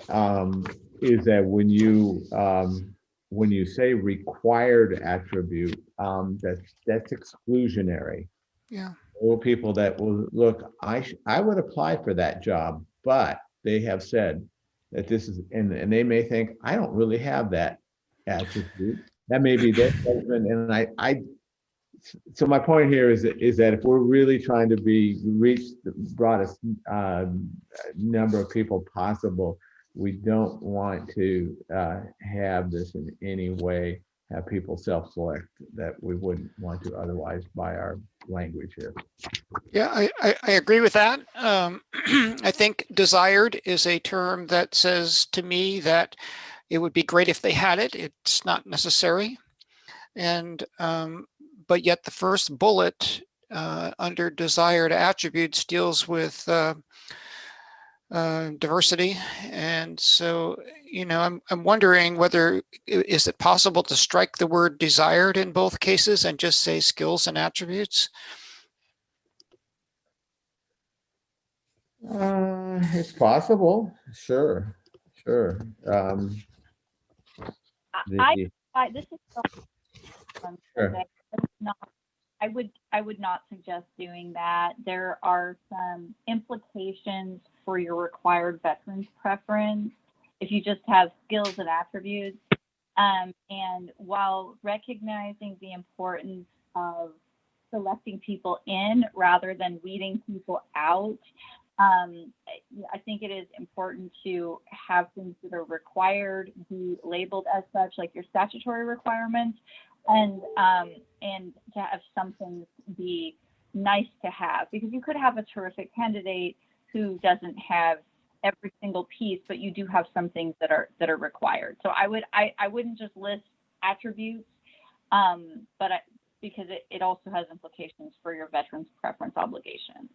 is that when you say required attribute, that's exclusionary. Yeah. Or people that will look, I would apply for that job, but they have said that this is, and they may think, I don't really have that attribute. That may be their judgment, and so my point here is that if we're really trying to reach the broadest number of people possible, we don't want to have this in any way have people self-select that we wouldn't want to otherwise by our language here. Yeah, I agree with that. I think desired is a term that says to me that it would be great if they had it. It's not necessary. And but yet the first bullet under desired attributes deals with diversity. And so, I'm wondering whether, is it possible to strike the word desired in both cases and just say skills and attributes? It's possible. Sure. This is Sure. I would not suggest doing that. There are some implications for your required veterans preference if you just have skills and attributes. And while recognizing the importance of selecting people in rather than weeding people out, I think it is important to have things that are required be labeled as such, like your statutory requirements, and to have some things be nice to have, because you could have a terrific candidate who doesn't have every single piece, but you do have some things that are required. So I wouldn't just list attributes, because it also has implications for your veterans preference obligations.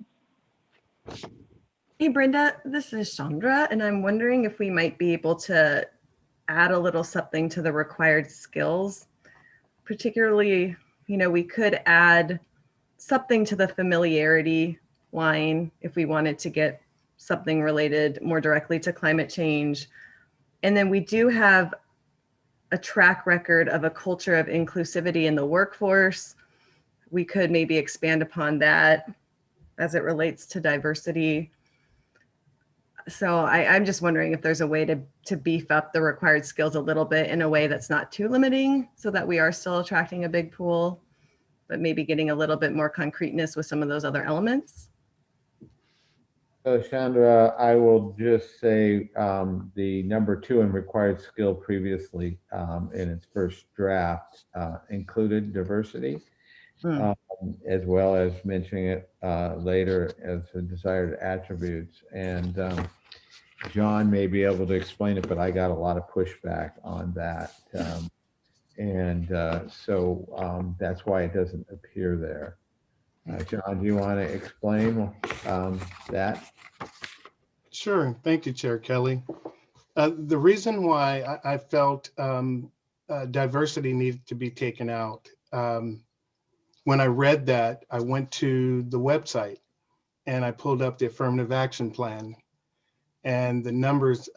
Hey, Brenda, this is Chandra, and I'm wondering if we might be able to add a little something to the required skills. Particularly, we could add something to the familiarity line if we wanted to get something related more directly to climate change. And then we do have a track record of a culture of inclusivity in the workforce. We could maybe expand upon that as it relates to diversity. So I'm just wondering if there's a way to beef up the required skills a little bit in a way that's not too limiting, so that we are still attracting a big pool, but maybe getting a little bit more concreteness with some of those other elements. So Chandra, I will just say the number 2 in required skill previously in its first draft included diversity, as well as mentioning it later as the desired attributes. And John may be able to explain it, but I got a lot of pushback on that. So that's why it doesn't appear there. John, do you want to explain that? Sure. Thank you, Chair Kelly. The reason why I felt diversity needed to be taken out, when I read that, I went to the website and I pulled up the affirmative action plan, and the numbers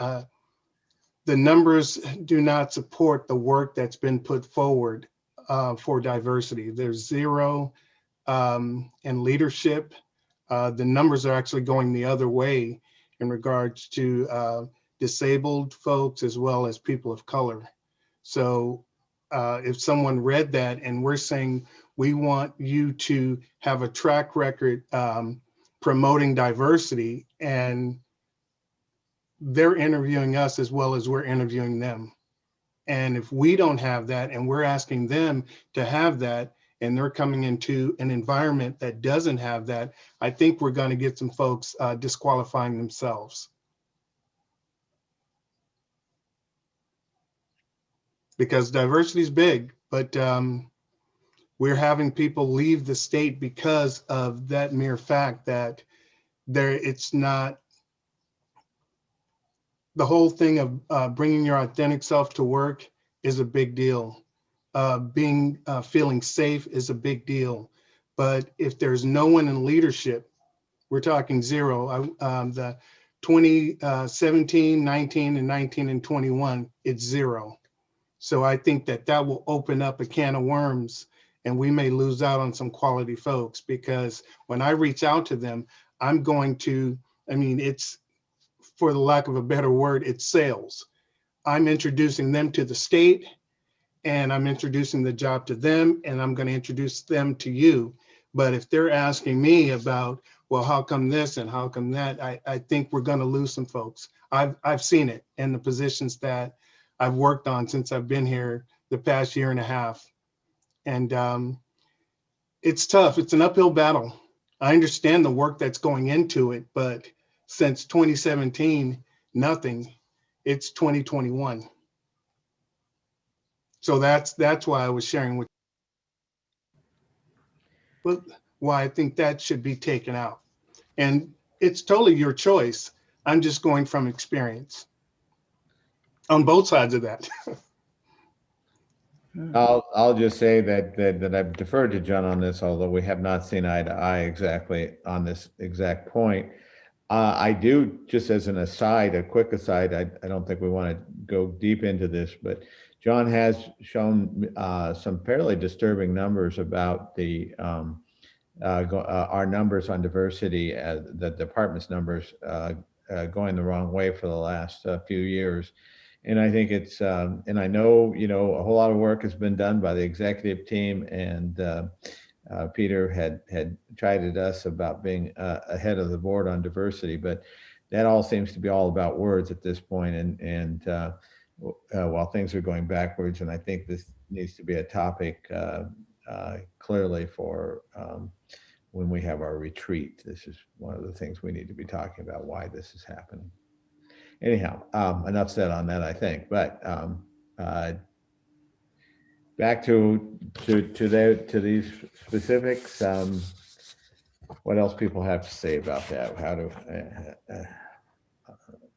do not support the work that's been put forward for diversity. There's 0 in leadership. The numbers are actually going the other way in regards to disabled folks as well as people of color. So if someone read that and we're saying we want you to have a track record promoting diversity, and they're interviewing us as well as we're interviewing them. And if we don't have that and we're asking them to have that, and they're coming into an environment that doesn't have that, I think we're going to get some folks disqualifying themselves. Because diversity is big, but we're having people leave the state because of that mere fact that it's not, the whole thing of bringing your authentic self to work is a big deal. Feeling safe is a big deal. But if there's no one in leadership, we're talking 0. The 2017, 19, and 19 and 21, it's 0. So I think that will open up a can of worms, and we may lose out on some quality folks, because when I reach out to them, I'm going to, it's, for the lack of a better word, it's sales. I'm introducing them to the state, and I'm introducing the job to them, and I'm going to introduce them to you. But if they're asking me about, well, how come this and how come that, I think we're going to lose some folks. I've seen it in the positions that I've worked on since I've been here the past year and a half. And it's tough. It's an uphill battle. I understand the work that's going into it, but since 2017, nothing. It's 2021. So that's why I was sharing with why I think that should be taken out. And it's totally your choice. I'm just going from experience on both sides of that. I'll just say that I've deferred to John on this, although we have not seen eye to eye exactly on this exact point. I do, just as an aside, a quick aside, I don't think we want to go deep into this, but John has shown some fairly disturbing numbers about the our numbers on diversity, the department's numbers going the wrong way for the last few years. And I think it's, and I know, a whole lot of work has been done by the executive team, and Peter had chided us about being ahead of the board on diversity, but that all seems to be all about words at this point. And while things are going backwards, and I think this needs to be a topic clearly for when we have our retreat. This is one of the things we need to be talking about, why this is happening. Anyhow, enough said on that, I think. But back to these specifics. What else people have to say about that? How to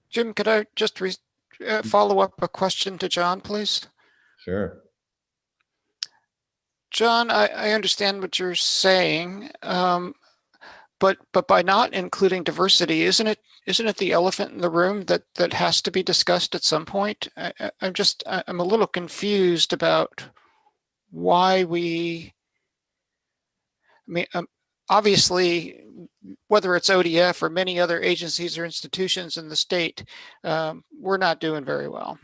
Jim, could I just follow up a question to John, please? Sure. John, I understand what you're saying, but by not including diversity, isn't it the elephant in the room that has to be discussed at some point? I'm a little confused about why we. I mean, obviously, whether it's ODF or many other agencies or institutions in the state, we're not doing very well.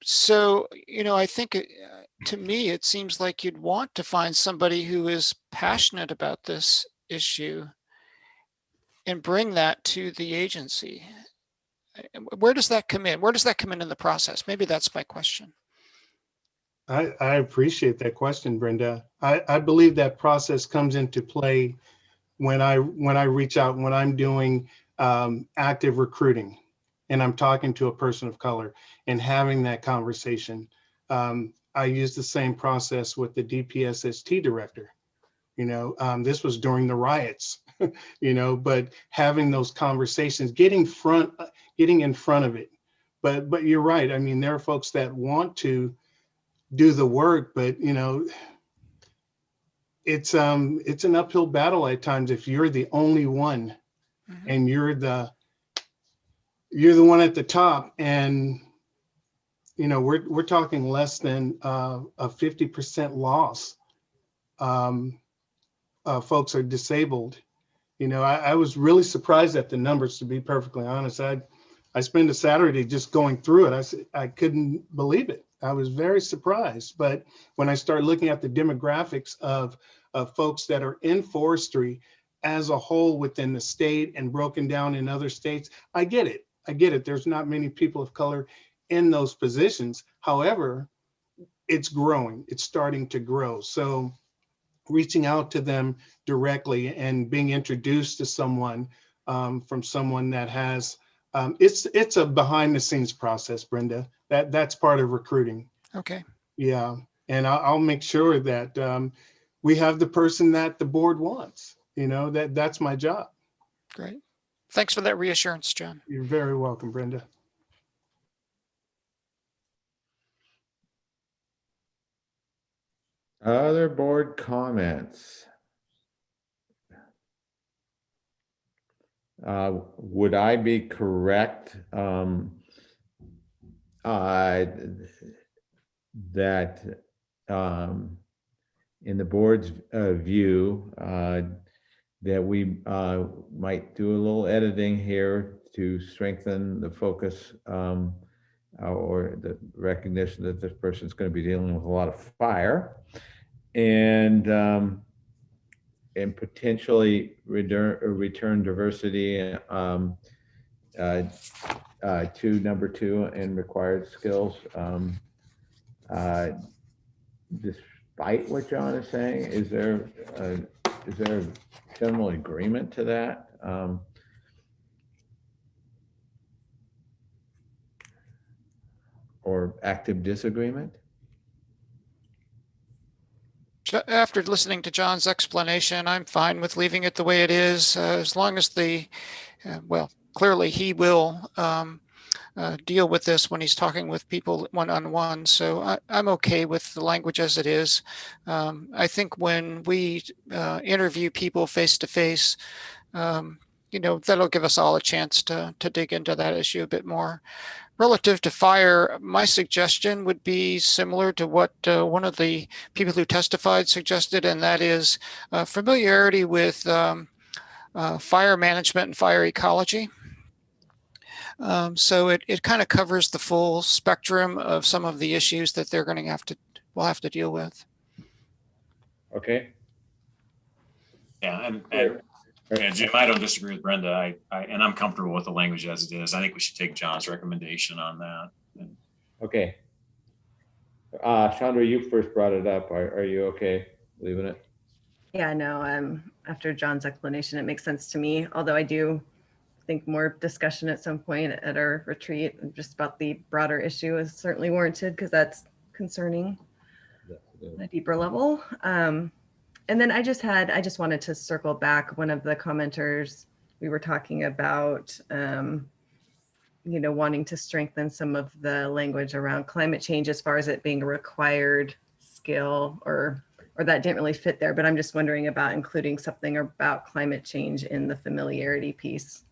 So, I think to me, it seems like you'd want to find somebody who is passionate about this issue and bring that to the agency. Where does that come in? Where does that come in the process? Maybe that's my question. I appreciate that question, Brenda. I believe that process comes into play when I reach out, when I'm doing active recruiting and I'm talking to a person of color and having that conversation. I use the same process with the DPSST director. This was during the riots, but having those conversations, getting in front of it. But you're right. I mean, there are folks that want to do the work, but it's an uphill battle at times if you're the only one and you're the one at the top, and we're talking less than a 50% loss. Folks are disabled. I was really surprised at the numbers, to be perfectly honest. I spent a Saturday just going through it. I couldn't believe it. I was very surprised. But when I start looking at the demographics of folks that are in forestry as a whole within the state and broken down in other states, I get it. There's not many people of color in those positions. However, it's growing. It's starting to grow. So reaching out to them directly and being introduced to someone from someone that has, it's a behind the scenes process, Brenda. That's part of recruiting. Okay. Yeah. And I'll make sure that we have the person that the board wants. That's my job. Great. Thanks for that reassurance, John. You're very welcome, Brenda. Other board comments? Would I be correct that in the board's view, that we might do a little editing here to strengthen the focus or the recognition that this person's going to be dealing with a lot of fire, and potentially return diversity to number 2 in required skills. Despite what John is saying, is there a general agreement to that? Or active disagreement? After listening to John's explanation, I'm fine with leaving it the way it is, as long as well, clearly he will deal with this when he's talking with people one-on-one. So I'm okay with the language as it is. I think when we interview people face-to-face, that'll give us all a chance to dig into that issue a bit more. Relative to fire, my suggestion would be similar to what one of the people who testified suggested, and that is familiarity with fire management and fire ecology. So it kind of covers the full spectrum of some of the issues that they're going to we'll have to deal with. Okay. Yeah, and Jim, I don't disagree with Brenda. And I'm comfortable with the language as it is. I think we should take John's recommendation on that. Okay. Chandra, you first brought it up. Are you okay leaving it? Yeah, no, after John's explanation, it makes sense to me, although I do think more discussion at some point at our retreat just about the broader issue is certainly warranted, because that's concerning at a deeper level. And then I just wanted to circle back. One of the commenters, we were talking about, wanting to strengthen some of the language around climate change as far as it being a required skill, or that didn't really fit there. But I'm just wondering about including something about climate change in the familiarity piece,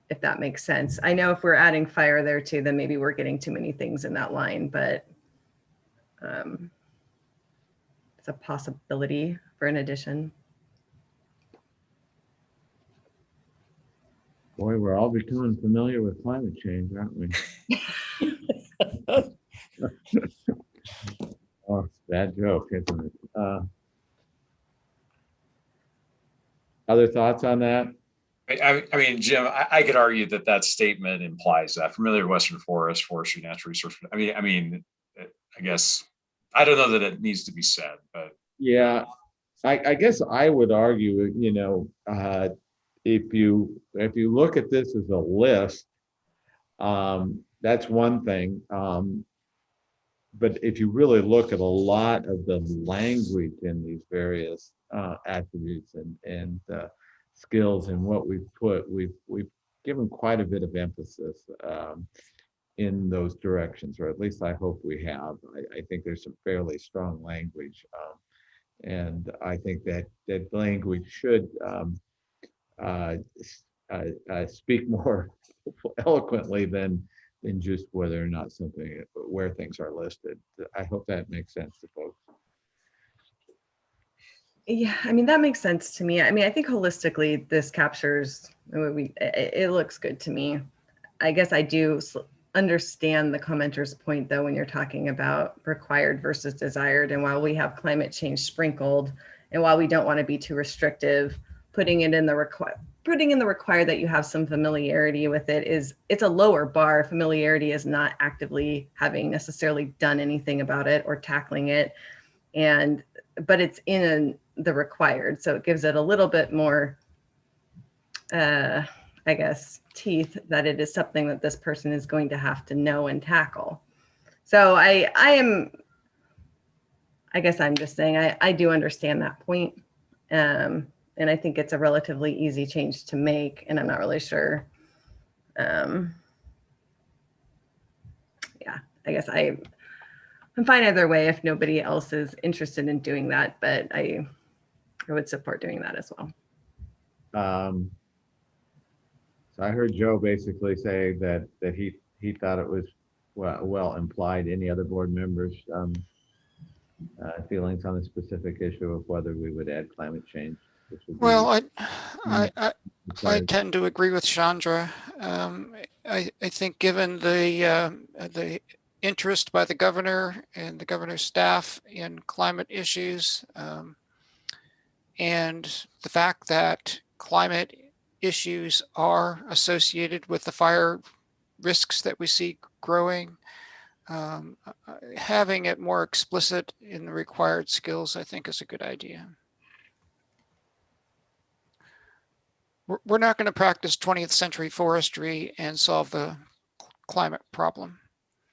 if that makes sense. I know if we're adding fire there too, then maybe we're getting too many things in that line, but it's a possibility for an addition. Boy, we're all becoming familiar with climate change, aren't we? Oh, bad joke, isn't it? Other thoughts on that? I mean, Jim, I could argue that statement implies that familiar Western forest, forestry, natural resource. I mean, I guess I don't know that it needs to be said, but yeah, I guess I would argue, if you look at this as a list, that's one thing. But if you really look at a lot of the language in these various attributes and skills and what we've put, we've given quite a bit of emphasis in those directions, or at least I hope we have. I think there's some fairly strong language, and I think that language should speak more eloquently than just whether or not where things are listed. I hope that makes sense to folks. Yeah, I mean, that makes sense to me. I mean, I think holistically this captures, it looks good to me. I guess I do understand the commenter's point though, when you're talking about required versus desired. And while we have climate change sprinkled, and while we don't want to be too restrictive, putting in the required that you have some familiarity with it's a lower bar. Familiarity is not actively having necessarily done anything about it or tackling it. But it's in the required. So it gives it a little bit more, I guess, teeth that it is something that this person is going to have to know and tackle. So I guess I'm just saying, I do understand that point. And I think it's a relatively easy change to make, and I'm not really sure. Yeah, I guess I'm fine either way if nobody else is interested in doing that, but I would support doing that as well. So I heard Joe basically say that he thought it was well implied. Any other board members feelings on the specific issue of whether we would add climate change? Which would be- Well, I tend to agree with Chandra. I think given the interest by the governor and the governor's staff in climate issues, and the fact that climate issues are associated with the fire risks that we see growing, having it more explicit in the required skills, I think, is a good idea. We're not going to practice 20th century forestry and solve the climate problem.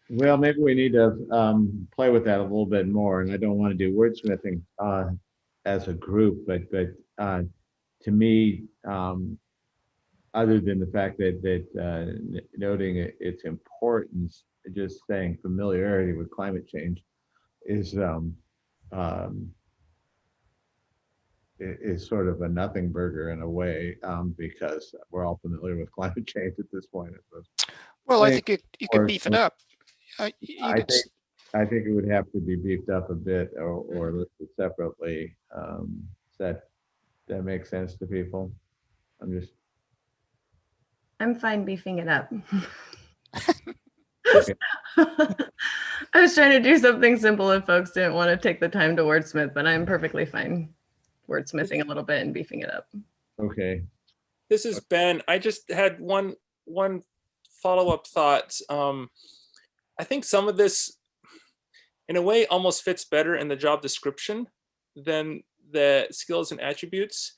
Well, maybe we need to play with that a little bit more. And I don't want to do wordsmithing as a group, but to me, other than the fact that noting its importance, just saying familiarity with climate change is sort of a nothing burger in a way, because we're all familiar with climate change at this point. Well, I think you could beef it up. I think it would have to be beefed up a bit or listed separately. Does that make sense to people? I'm fine beefing it up. Okay. I was trying to do something simple if folks didn't want to take the time to wordsmith, but I'm perfectly fine wordsmithing a little bit and beefing it up. Okay. This is Ben. I just had one follow-up thought. I think some of this, in a way, almost fits better in the job description than the skills and attributes.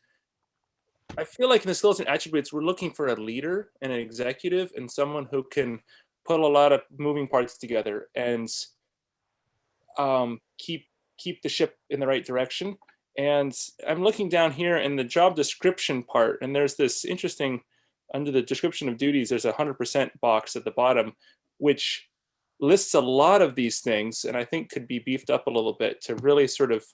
I feel like in the skills and attributes, we're looking for a leader and an executive and someone who can put a lot of moving parts together and keep the ship in the right direction. And I'm looking down here in the job description part, and there's this interesting, under the description of duties, there's a 100% box at the bottom, which lists a lot of these things, and I think could be beefed up a little bit to really sort of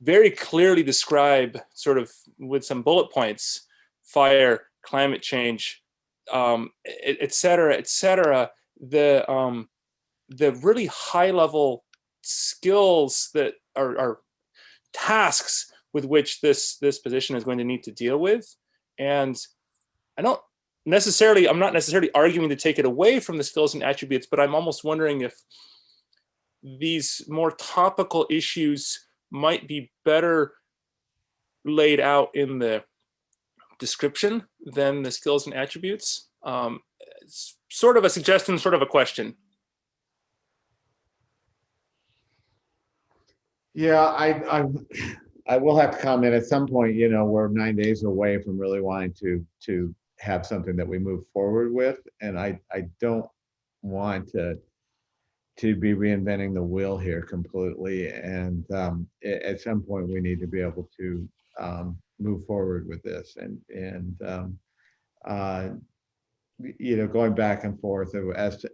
very clearly describe, sort of with some bullet points, fire, climate change, et cetera, the really high level skills that are tasks with which this position is going to need to deal with. And I'm not necessarily arguing to take it away from the skills and attributes, but I'm almost wondering if these more topical issues might be better laid out in the description than the skills and attributes. It's sort of a suggestion, sort of a question. Yeah, I will have to comment at some point. You know, we're 9 days away from really wanting to have something that we move forward with, and I don't want to be reinventing the wheel here completely. And at some point, we need to be able to move forward with this, and you know, going back and forth as to,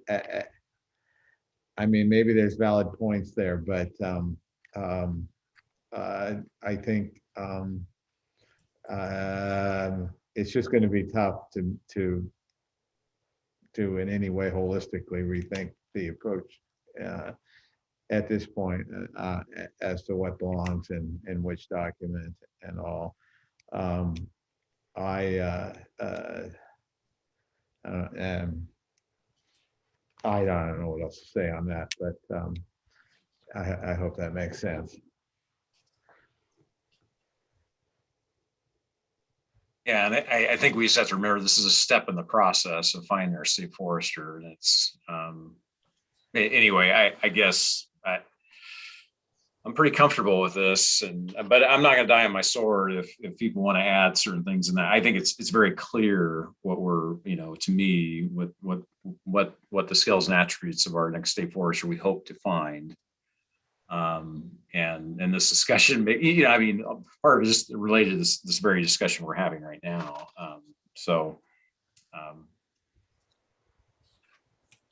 I mean, maybe there's valid points there, but I think it's just going to be tough to in any way holistically rethink the approach at this point as to what belongs in which document and all. I don't know what else to say on that, but I hope that makes sense. Yeah, and I think we just have to remember this is a step in the process of finding our state forester. And it's anyway, I guess I'm pretty comfortable with this, but I'm not going to die on my sword if people want to add certain things in that. I think it's very clear what we're, you know, to me, what the skills and attributes of our next state forester we hope to find. And this discussion, you know, I mean, part of it is related to this very discussion we're having right now.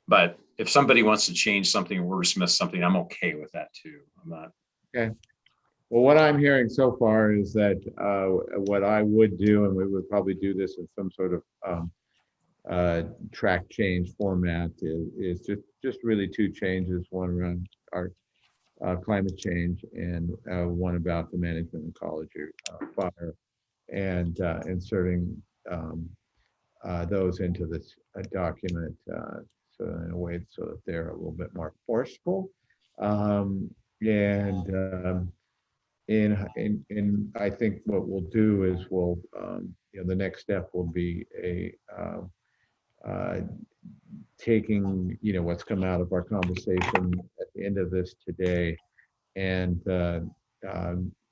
But if somebody wants to change something or wordsmith something, I'm okay with that too. I'm not. Okay. Well, what I'm hearing so far is that what I would do, and we would probably do this in some sort of track change format, is just really two changes: one around our climate change and one about the management ecology fire. and inserting those into this document so in a way so that they're a little bit more forceful. And I think what we'll do is we'll, the next step will be taking, what's come out of our conversation at the end of this today and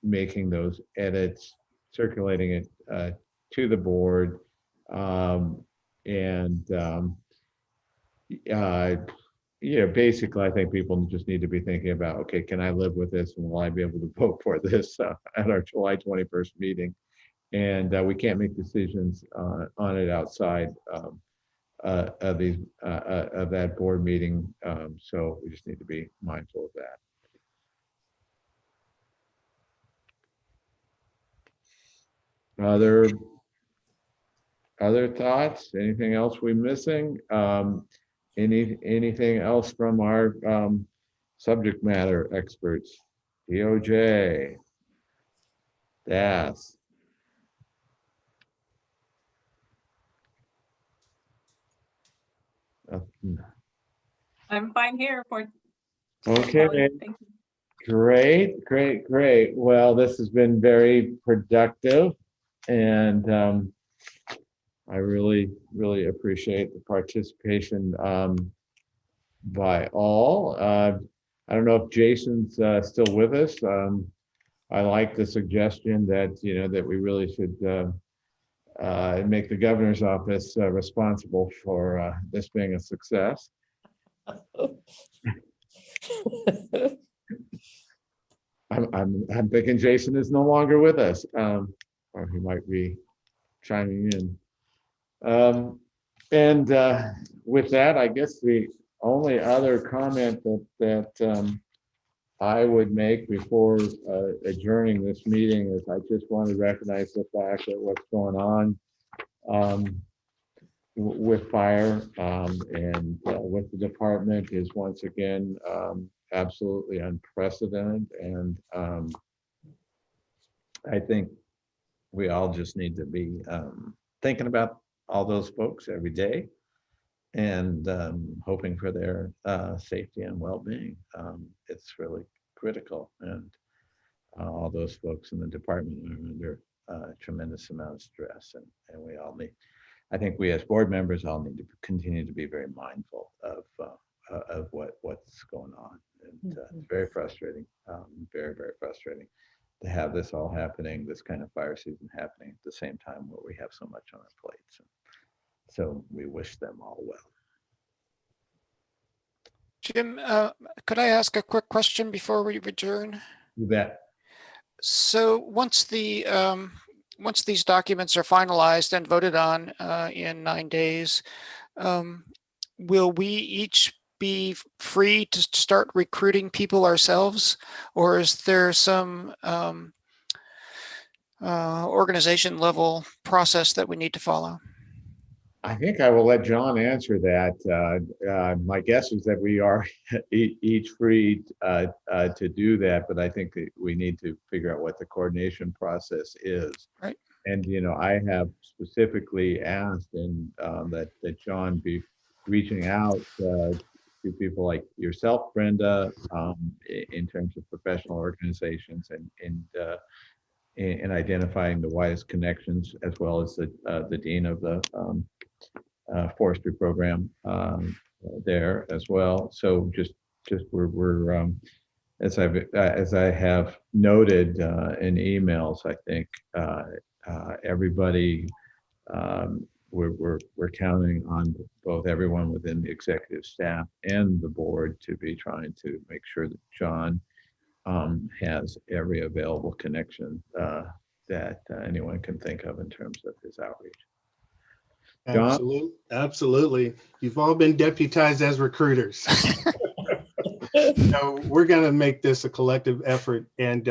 making those edits, circulating it to the board. Basically, I think people just need to be thinking about, okay, can I live with this and will I be able to vote for this at our July 21st meeting? And we can't make decisions on it outside of that board meeting. So we just need to be mindful of that. Other thoughts? Anything else we're missing? Anything else from our subject matter experts? DOJ, DAS. I'm fine here for. Okay, Thank you. great. Well, this has been very productive, and I really appreciate the participation by all. I don't know if Jason's still with us. I like the suggestion that that we really should make the governor's office responsible for this being a success. I'm thinking Jason is no longer with us, or he might be chiming in. And with that, I guess the only other comment that I would make before adjourning this meeting is I just want to recognize the fact that what's going on with fire and with the department is once again absolutely unprecedented. And I think we all just need to be thinking about all those folks every day and hoping for their safety and well-being. It's really critical, and all those folks in the department are under a tremendous amount of stress, and we all need, I think we as board members all need to continue to be very mindful of what's going on. And it's very frustrating, very frustrating to have this all happening, this kind of fire season happening at the same time where we have so much on our plates. So we wish them all well. Jim, could I ask a quick question before we adjourn? You bet. So once these documents are finalized and voted on in 9 days, will we each be free to start recruiting people ourselves, or is there some organization level process that we need to follow? I think I will let John answer that. My guess is that we are each free to do that, but I think that we need to figure out what the coordination process is. Right. And I have specifically asked that John be reaching out to people like yourself, Brenda, in terms of professional organizations and identifying the widest connections, as well as the dean of the forestry program there as well. So just we're as I have noted in emails, I think everybody we're counting on both everyone within the executive staff and the board to be trying to make sure that John has every available connection that anyone can think of in terms of his outreach. Absolutely. You've all been deputized as recruiters. So we're going to make this a collective effort. And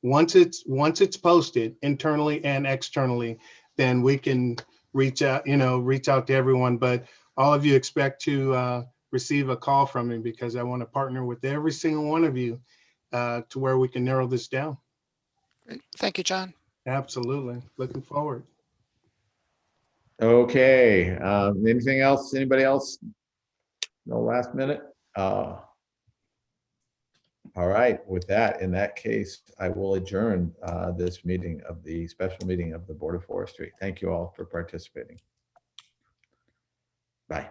once it's posted internally and externally, then we can reach out to everyone. But all of you expect to receive a call from me, because I want to partner with every single one of you to where we can narrow this down. Thank you, John. Absolutely. Looking forward. Okay, anything else? Anybody else? No last minute? All right, with that, in that case, I will adjourn this meeting of the special meeting of the Board of Forestry. Thank you all for participating. Bye.